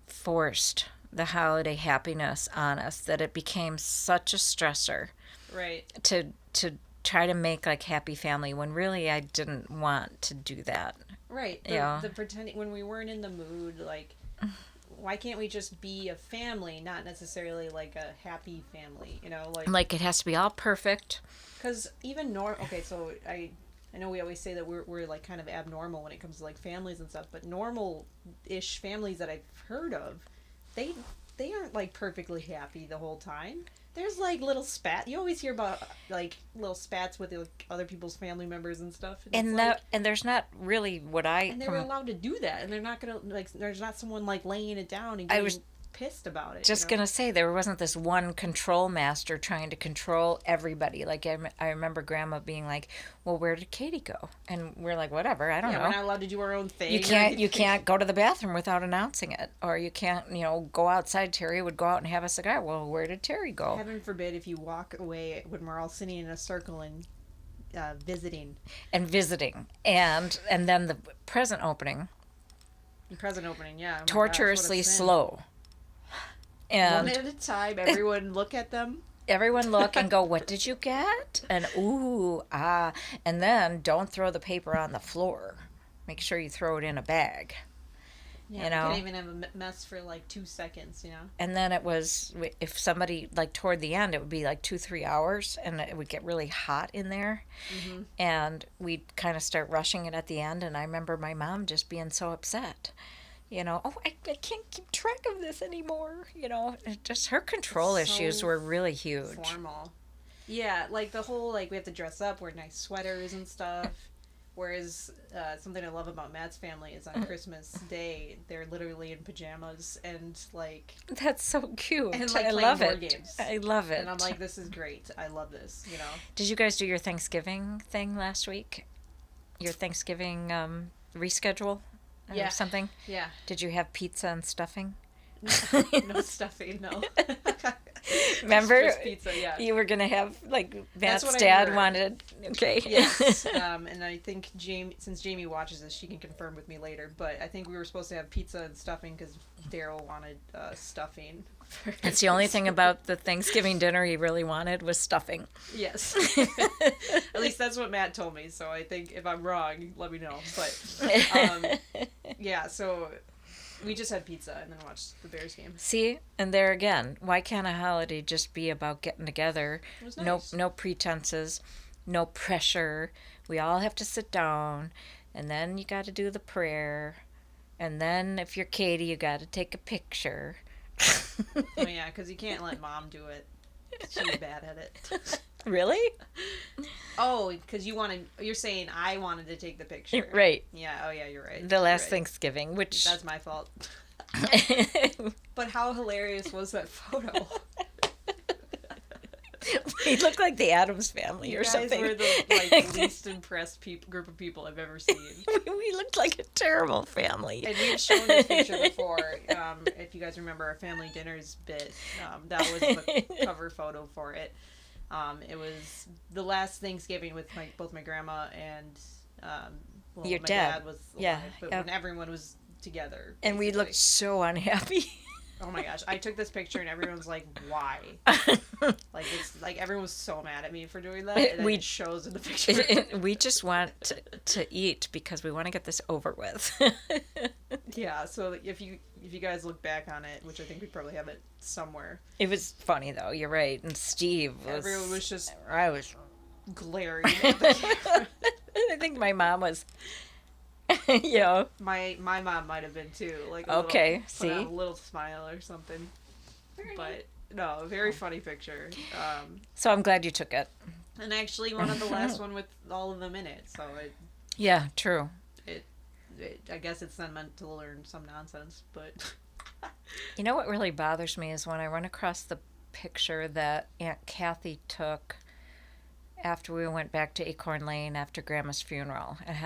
forced the holiday happiness on us, that it became such a stressor. Right. To try to make like happy family when really I didn't want to do that. Right. The pretending when we weren't in the mood, like, why can't we just be a family, not necessarily like a happy family, you know? Like it has to be all perfect. Because even okay, so I know we always say that we're like kind of abnormal when it comes to like families and stuff, but normal-ish families that I've heard of, they aren't like perfectly happy the whole time. There's like little spat. You always hear about like little spats with like, other people's family members and stuff. And there's not really and they're allowed to do that, and they're not gonna like. There's not someone like laying it down and getting pissed about it. Just gonna say there wasn't this one control master trying to control everybody. Like I remember Grandma being like, "Well, where did Katie go?" And we're like, "Whatever, I don't know." We're not allowed to do our own thing. You can't go to the bathroom without announcing it, or you can't go outside. Terry would go out and have a cigar. Well, where did Terry go? Heaven forbid if you walk away when we're all sitting in a circle and visiting. And then the present opening. Yeah. Oh torturously slow. And one at a time, everyone look at them. Everyone look and go, what did you get? And ooh, ah. And then don't throw the paper on the floor. Make sure you throw it in a bag. Yeah, you you know. can't even have a mess for like 2 seconds, you know? And then it was, if somebody, like toward the end, it would be like 2, 3 hours, and it would get really hot in there. Mm-hmm. And we'd kind of start rushing it at the end. And I remember my mom just being so upset. Oh, I can't keep track of this anymore. Just her control It's issues so were really huge. formal. Yeah, like the whole, like, we have to dress up, wear nice sweaters and stuff. Whereas something I love about Matt's family is on Christmas Day, they're literally in pajamas and, like... That's so cute. And, like, I playing love board it. games. I love it. And I'm like, this is great. I love this, you know? Did you guys do your Thanksgiving thing last week? Your Thanksgiving reschedule or something? Yeah. Did you have pizza and stuffing? No stuffing, no. Remember? Just pizza, yeah. You were going to have, like, That's Matt's what I dad heard. wanted. Okay. Yes. And I think since Jamie watches this, she can confirm with me later. But I think we were supposed to have pizza and stuffing because Daryl wanted stuffing. That's the only thing about the Thanksgiving dinner he really wanted was stuffing. Yes. At least that's what Matt told me. So I think if I'm wrong, let me know. But yeah, so we just had pizza and then watched the Bears game. See, and there again, why can't a holiday just be about getting together? It was nice. No pretenses, no pressure. We all have to sit down, and then you got to do the prayer, and then if you're Katie, you got to take a picture. Oh yeah, because you can't let Mom do it. She's bad at it. Really? Oh, because you're saying I wanted to take the picture. Right. Yeah, oh yeah, you're right. The last You're right. Thanksgiving, which... That's my fault. But how hilarious was that photo? We look like the Addams Family or something. You guys were the least impressed group of people I've ever seen. We looked like a terrible family. And we've shown this picture before. If you guys remember our family dinners bit, that was the cover photo for it. It was the last Thanksgiving with both my grandma and your my dad was alive, yeah, but yeah. when everyone was together. And we looked so unhappy. Oh my gosh! I took this picture and everyone's like, "Why?" Like it's like everyone was so mad at me for doing that. And then it shows in the picture. We just want to eat because we want to get this over with. Yeah. So if you guys look back on it, which I think we probably have it somewhere. It was funny though. You're right. And Steve was. Everyone was just. I was glaring at the camera. I think my mom was. My mom might have been too. Like okay, put out a little smile or something. But no, a very funny picture. So I'm glad you took it. And actually, one of the last one with all of them in it. So yeah, true. I guess it's not meant to learn some nonsense, but. You know what really bothers me is when I run across the picture that Aunt Kathy took after we went back to Acorn Lane after Grandma's funeral, and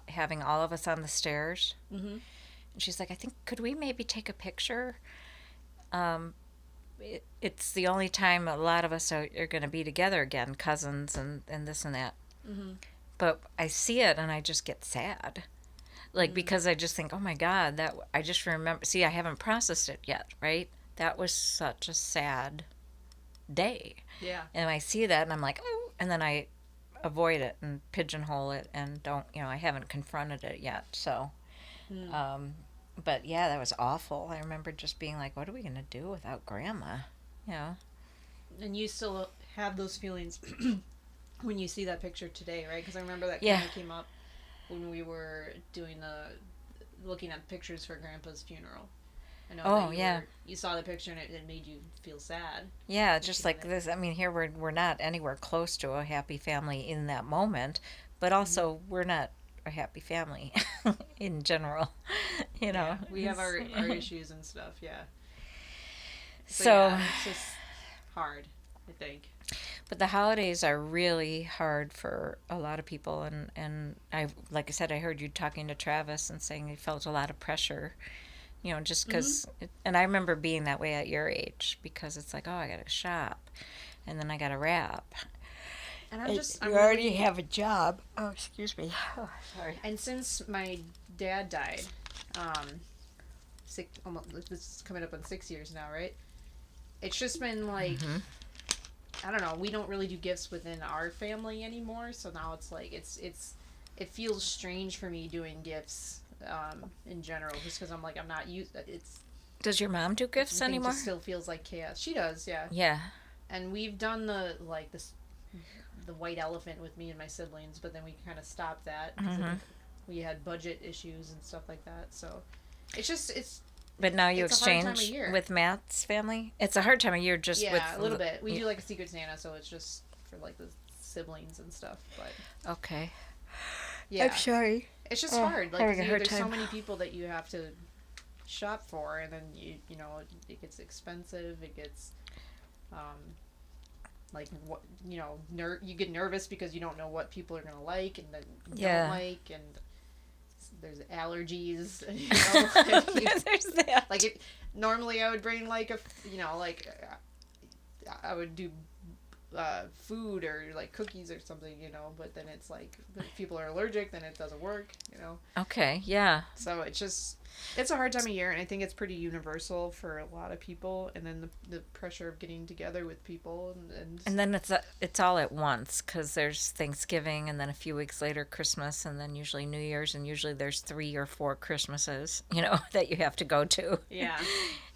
having all of us on the stairs. Mm-hmm. And she's like, I think, could we maybe take a picture? It's the only time a lot of us are going to be together again, cousins and this and that. Mm-hmm. But I see it and I just get sad. Like, because I just think, oh my God, that I just remember. See, I haven't processed it yet, right? That was such a sad day. Yeah. And I see that and I'm like, oh, and then I avoid it and pigeonhole it and don't, I haven't confronted it yet. So, but yeah, that was awful. I remember just being like, what are we going to do without Grandma? And you still have those feelings when you see that picture today, right? Because I remember that kind of came up when we were looking at pictures for Grandpa's funeral. I know you saw the picture and it made you feel sad. Yeah, just like this. I mean, here we're not anywhere close to a happy family in that moment, but also we're not a happy family in general. Yeah, we have our issues and stuff. Yeah. So it's just hard, I think. But the holidays are really hard for a lot of people, and I, like I said, I heard you talking to Travis and saying he felt a lot of pressure. Just because, and I remember being that way at your age, because it's like, oh, I got to shop, and then I got to wrap. And you already have a job. Oh, excuse me. Oh, sorry. And since my dad died, this is coming up on 6 years now, right? It's just been like, I don't know, we don't really do gifts within our family anymore, so now it's like, it's it feels strange for me doing gifts in general, just because I'm like, I'm not used. Does your mom do gifts Everything anymore? just still feels like chaos. She does, yeah. Yeah. And we've done the white elephant with me and my siblings, but then we kind of stopped that because we had budget issues and stuff like that. So it's But now you it's a hard time of exchange year. with Matt's family? It's a hard time of year just with... Yeah, a little bit. We do like a Secret Santa, so it's just for like the siblings and stuff. But Okay. yeah, I'm sorry. it's just hard. Like having a hard there's so time. many people that you have to shop for, and then you know it gets expensive. It gets like what you get nervous because you don't know what people are gonna like and then don't like, and there's allergies. You know, There's that. like normally I would bring like I would do food or like cookies or something, but then it's like if people are allergic, then it doesn't work. Okay, yeah. So it's a hard time of year, and I think it's pretty universal for a lot of people. And then the pressure of getting together with people, and then it's all at once, because there's Thanksgiving, and then a few weeks later Christmas, and then usually New Year's, and usually there's 3 or 4 Christmases, that you have to go to. Yeah.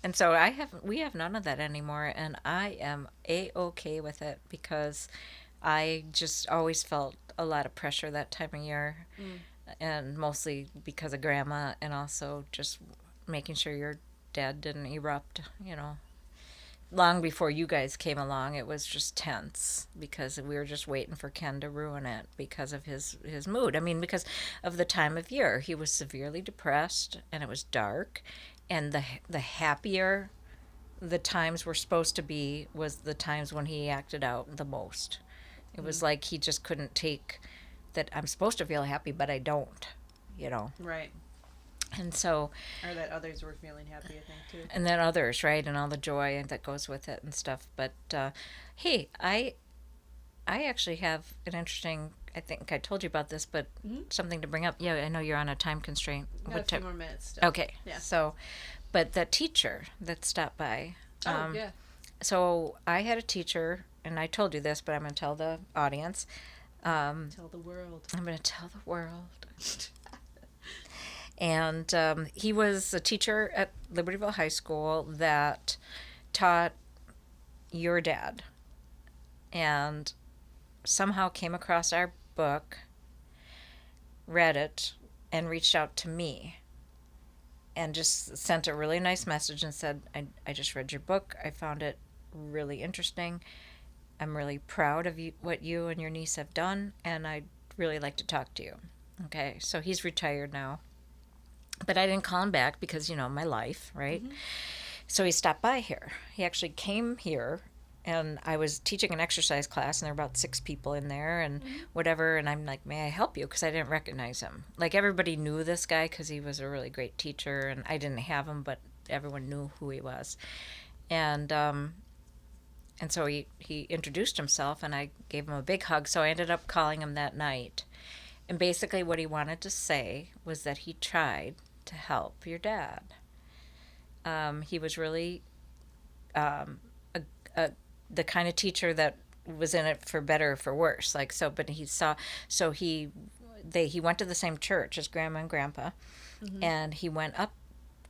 And so we have none of that anymore, and I am A-okay with it, because I just always felt a lot of pressure that time of year. And mostly because of Grandma, and also just making sure your dad didn't erupt, Long before you guys came along, it was just tense, because we were just waiting for Ken to ruin it because of his mood. I mean, because of the time of year. He was severely depressed, and it was dark, and the happier the times were supposed to be was the times when he acted out the most. It was like he just couldn't take that I'm supposed to feel happy, but I don't, Right. And so... Or that others were feeling happy, I think, too. And then others, right? And all the joy that goes with it and stuff. But, hey, I actually have an interesting... I think I told you about this, but something to bring up. Yeah, I know you're on a time constraint. Got a few more minutes still. Okay. Yeah. So, but the teacher that stopped by... yeah. So I had a teacher, and I told you this, but I'm going to tell the audience... tell the world. I'm going to tell the world. And he was a teacher at Libertyville High School that taught your dad, and somehow came across our book, read it, and reached out to me, and just sent a really nice message and said, I just read your book. I found it really interesting. I'm really proud of what you and your niece have done, and I'd really like to talk to you. Okay, so he's retired now. But I didn't call him back because, my life, right? So he stopped by here. He actually came here, and I was teaching an exercise class, and there were about 6 people in there and whatever, and I'm like, may I help you? Because I didn't recognize him. Like, everybody knew this guy because he was a really great teacher, and I didn't have him, but everyone knew who he was. And so he introduced himself, and I gave him a big hug, so I ended up calling him that night. And basically what he wanted to say was that he tried to help your dad. He was really the kind of teacher that was in it for better or for worse. But he went to the same church as Grandma and Grandpa, and he went up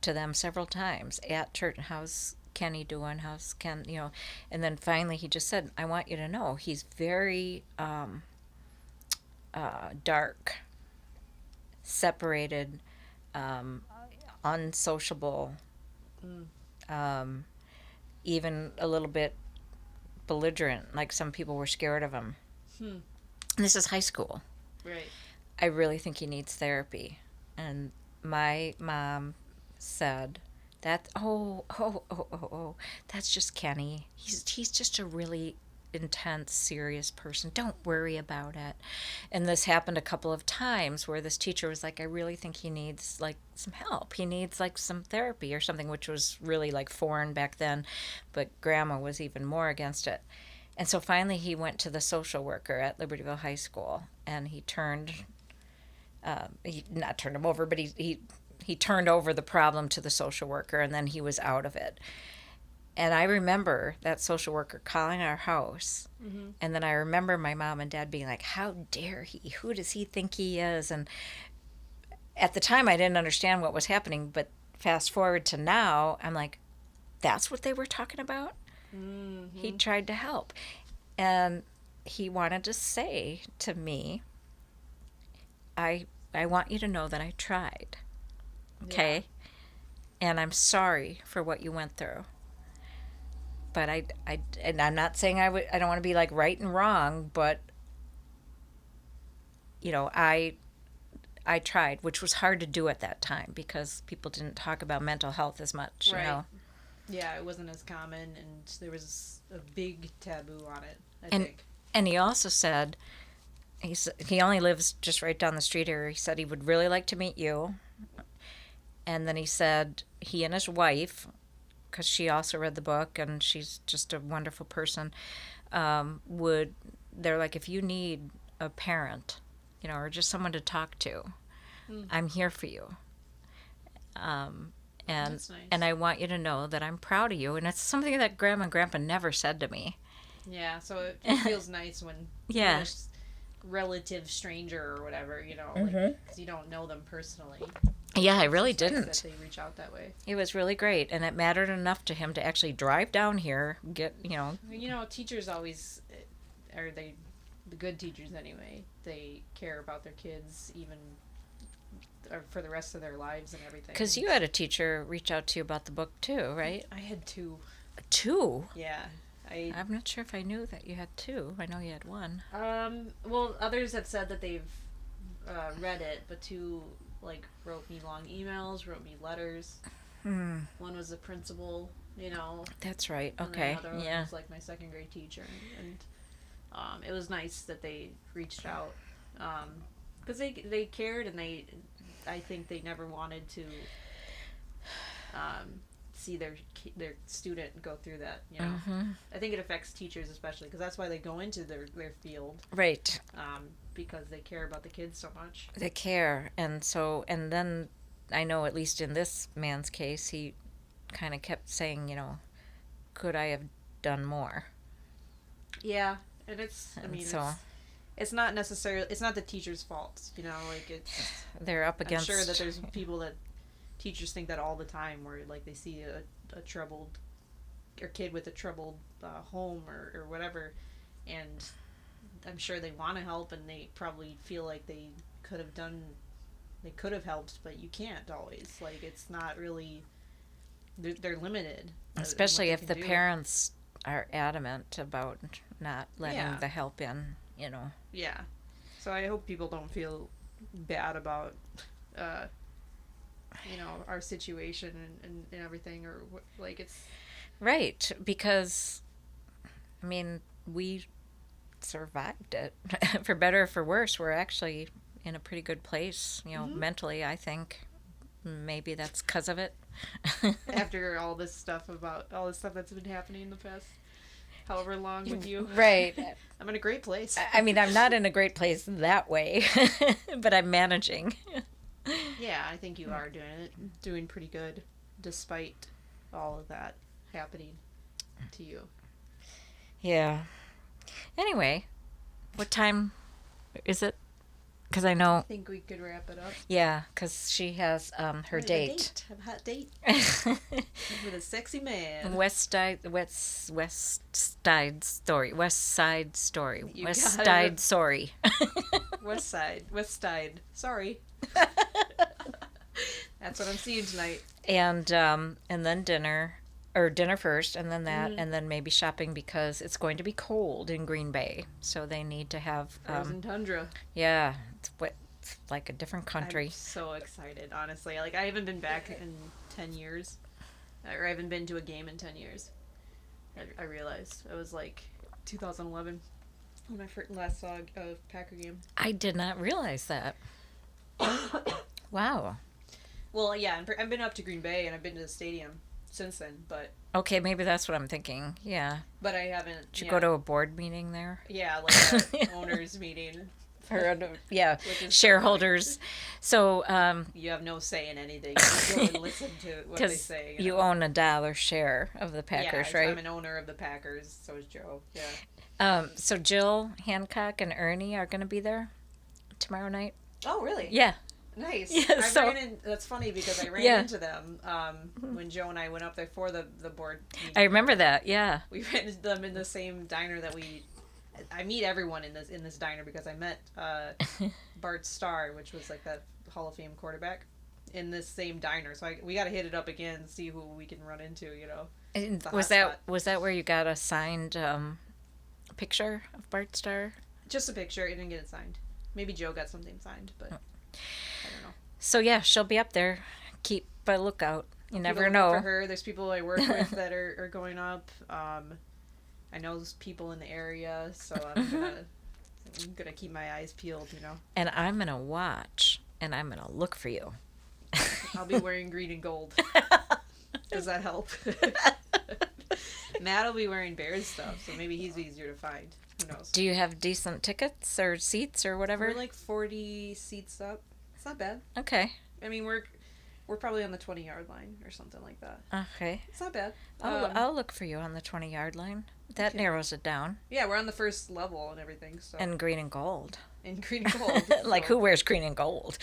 to them several times at church. How's Kenny doing? How's Ken? And then finally he just said, I want you to know he's very dark, separated, unsociable, even a little bit belligerent, like some people were scared of him. And this is high school. Right. I really think he needs therapy. And my mom said that, that's just Kenny. He's just a really intense, serious person. Don't worry about it. And this happened a couple of times where this teacher was like, I really think he needs some help. He needs some therapy or something, which was really foreign back then, but Grandma was even more against it. And so finally he went to the social worker at Libertyville High School, and he not turned him over, but he turned over the problem to the social worker, and then he was out of it. And I remember that social worker calling our house. Mm-hmm. And then I remember my mom and dad being like, how dare he? Who does he think he is? And at the time, I didn't understand what was happening. But fast forward to now, I'm like, that's what they were talking about? Mm-hmm. He tried to help. And he wanted to say to me, I want you to know that I tried. Okay? Yeah. And I'm sorry for what you went through. But and I'm not saying I don't want to be like right and wrong, but you know, I tried, which was hard to do at that time because people didn't talk about mental health as much, right. you know. Yeah, it wasn't as common, and there was a big taboo on it, I think. And he also said he only lives just right down the street here. He said he would really like to meet you. And then he said he and his wife, because she also read the book and she's just a wonderful person, they're like, if you need a parent, you know, or just someone to talk to, I'm here for you. And That's nice. and I want you to know that I'm proud of you. And it's something that Grandma and Grandpa never said to me. Yeah, so it feels nice when Yeah. relative stranger or whatever, you know, because you don't know them personally. Yeah, I really It's nice didn't. that they reach out that way. It was really great, and it mattered enough to him to actually drive down here, get, you know. You know, teachers always, or the good teachers anyway, they care about their kids even for the rest of their lives and everything. Because you had a teacher reach out to you about the book too, right? I had two. Two? Yeah. I'm not sure if I knew that you had two. I know you had one. Well, others have said that they've read it, but two, like, wrote me long emails, wrote me letters. One was a principal, you know. That's right. And Okay. another one Yeah. was, like, my second grade teacher. And it was nice that they reached out. Because they cared, and I think they never wanted to see their student go through that, you know. I think it affects teachers especially because that's why they go into their field, Right. because they care about the kids so much. They care, and then I know at least in this man's case, he kind of kept saying, you know, could I have done more? Yeah, and it's not necessarily, it's not the teacher's fault, you know, like it's They're up against. I'm sure that there's people that teachers think that all the time, where like they see a troubled or kid with a troubled home or whatever, and I'm sure they want to help, and they probably feel like they could have helped, but you can't always. Like, it's not really, they're limited. Especially if the parents are adamant about not letting the help in, you know. Yeah. So I hope people don't feel bad about, you know, our situation and everything, or like it's... Right, because, I mean, we survived it. For better or for worse, we're actually in a pretty good place, you know, mentally, I think. Maybe that's because of it. After all this stuff that's been happening in the past however long with you. Right. I'm in a great place. I mean, I'm not in a great place that way, but I'm managing. Yeah, I think you are doing pretty good despite all of that happening to you. Yeah. Anyway, what time is it? Because I know. I think we could wrap it up. Yeah, because she has her date. A hot date with a sexy man. West Side Story. West Side Story. You West got Side it. Story. West Side. Sorry. That's what I'm seeing tonight. And then dinner first, and then that, and then maybe shopping because it's going to be cold in Green Bay, so they need to have Frozen tundra. Yeah, it's like a different country. I'm so excited, honestly. Like, I haven't been back in 10 years, or I haven't been to a game in 10 years. I realized it was like 2011 when I last saw a Packer game. I did not realize that. Wow. Well, yeah, I've been up to Green Bay and I've been to the stadium since then, but... Okay, maybe that's what I'm thinking. Yeah. But I haven't... Did you go to a board meeting there? Yeah, like an owner's meeting Yeah, Which is shareholders. So, You have no say in anything. You just go and listen to what they because say. you know? own $1 share of the Packers, Yeah, right? I'm an owner of the Packers. So is Joe. Yeah. So Jill Hancock and Ernie are going to be there tomorrow night. Oh, really? Yeah. Nice. Yeah, so- That's funny because I ran Yeah. into them when Joe and I went up there for the board meeting. I remember that. Yeah. We ran into them in the same diner that I meet everyone in this diner because I met Bart Starr, which was like that Hall of Fame quarterback, in this same diner. So we got to hit it up again and see who we can run into, And It's a was hot that spot. was that where you got a signed picture of Bart Starr? Just a picture. I didn't get it signed. Maybe Joe got something signed, but I don't know. So yeah, she'll be up there. Keep a lookout. You never People know. For her, there's people I work with that are going up. I know there's people in the area, so I'm gonna keep my eyes peeled. And I'm gonna watch, and I'm gonna look for you. I'll be wearing green and gold. Does that help? Matt will be wearing Bears stuff, so maybe he's easier to find. Who knows? Do you have decent tickets or seats or whatever? We're like 40 seats up. It's not bad. Okay. I mean, we're probably on the 20-yard line or something like that. Okay. It's not bad. I'll look for you on the 20-yard line. That Okay. narrows it down. Yeah, we're on the first level and everything. So And green and gold. in green and gold. Like, so who wears green and gold?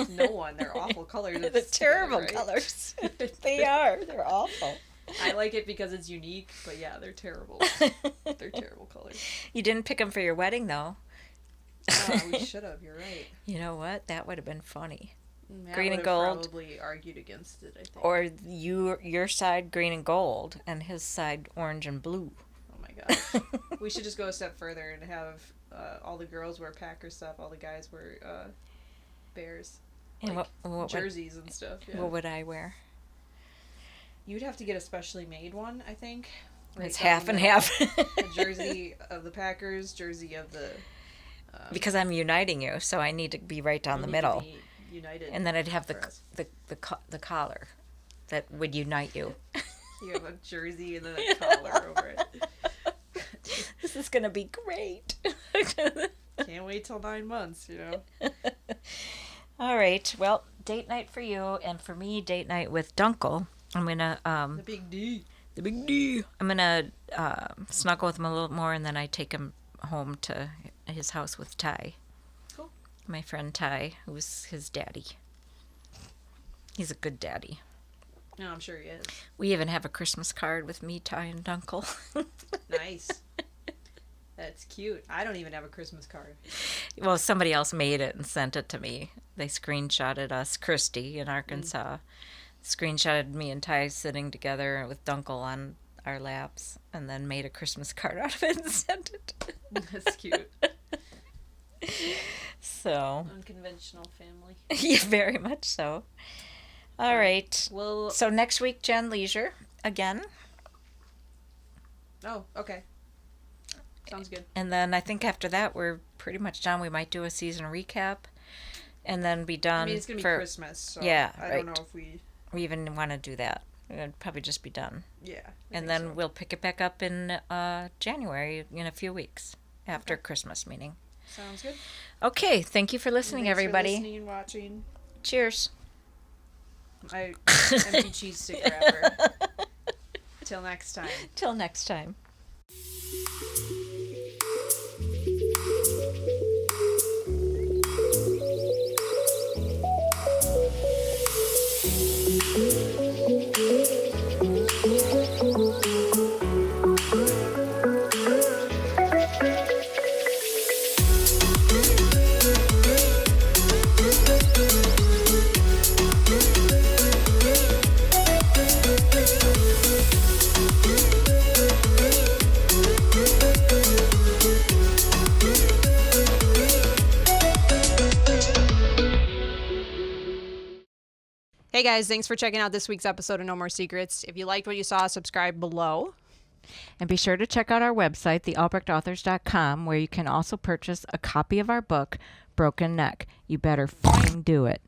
No one. They're awful colors. They're together, terrible right? colors. They are. They're awful. I like it because it's unique, but yeah, they're terrible. They're terrible colors. You didn't pick them for your wedding, though. Oh, we should have. You're right. You know what? That would have been funny. Matt Green and would've gold. Probably argued against it. I think. Or your side green and gold, and his side orange and blue. Oh my gosh. We should just go a step further and have all the girls wear Packers stuff, all the guys wear Bears. And Like what jerseys and stuff. Yeah. would, what would I wear? You'd have to get a specially made one, I think. Right It's down half the and middle. half. A jersey of the Packers, jersey of the. Because I'm uniting you, so I need to be right down you the need to middle. be United. And then I'd have for us. the collar that would unite you. You have a jersey and then a collar over it. This is going to be great. Can't wait till 9 months, All right. Well, date night for you, and for me, date night with Dunkel. I'm going to... The big D. The big D. I'm going to snuggle with him a little more, and then I take him home to his house with Ty. Cool. My friend Ty, who's his daddy. He's a good daddy. No, I'm sure he is. We even have a Christmas card with me, Ty, and Dunkel. Nice. That's cute. I don't even have a Christmas card. Well, somebody else made it and sent it to me. They screenshotted us, Christy in Arkansas. Screenshotted me and Ty sitting together with Dunkel on our laps, and then made a Christmas card out of it and sent it. That's cute. So, Unconventional family. yeah, very much so. All right. Well, So next week, Jen Leisure again. oh, okay. Sounds good. And then I think after that, we're pretty much done. We might do a season recap and then be done. I mean, it's going to be for, Christmas, so Yeah, I right. don't know if we... We even want to do that. We'd probably just be done. Yeah. And then we'll pick it back up in January in a few weeks after Christmas meeting. Sounds good. Okay, thank you for listening, Thanks everybody. For listening and watching. Cheers. Empty cheese stick wrapper. Till next time. Till next time. Hey guys, thanks for checking out this week's episode of No More Secrets. If you liked what you saw, subscribe below. And be sure to check out our website, thealbrechtauthors.com, where you can also purchase a copy of our book, Broken Neck. You better fucking do it.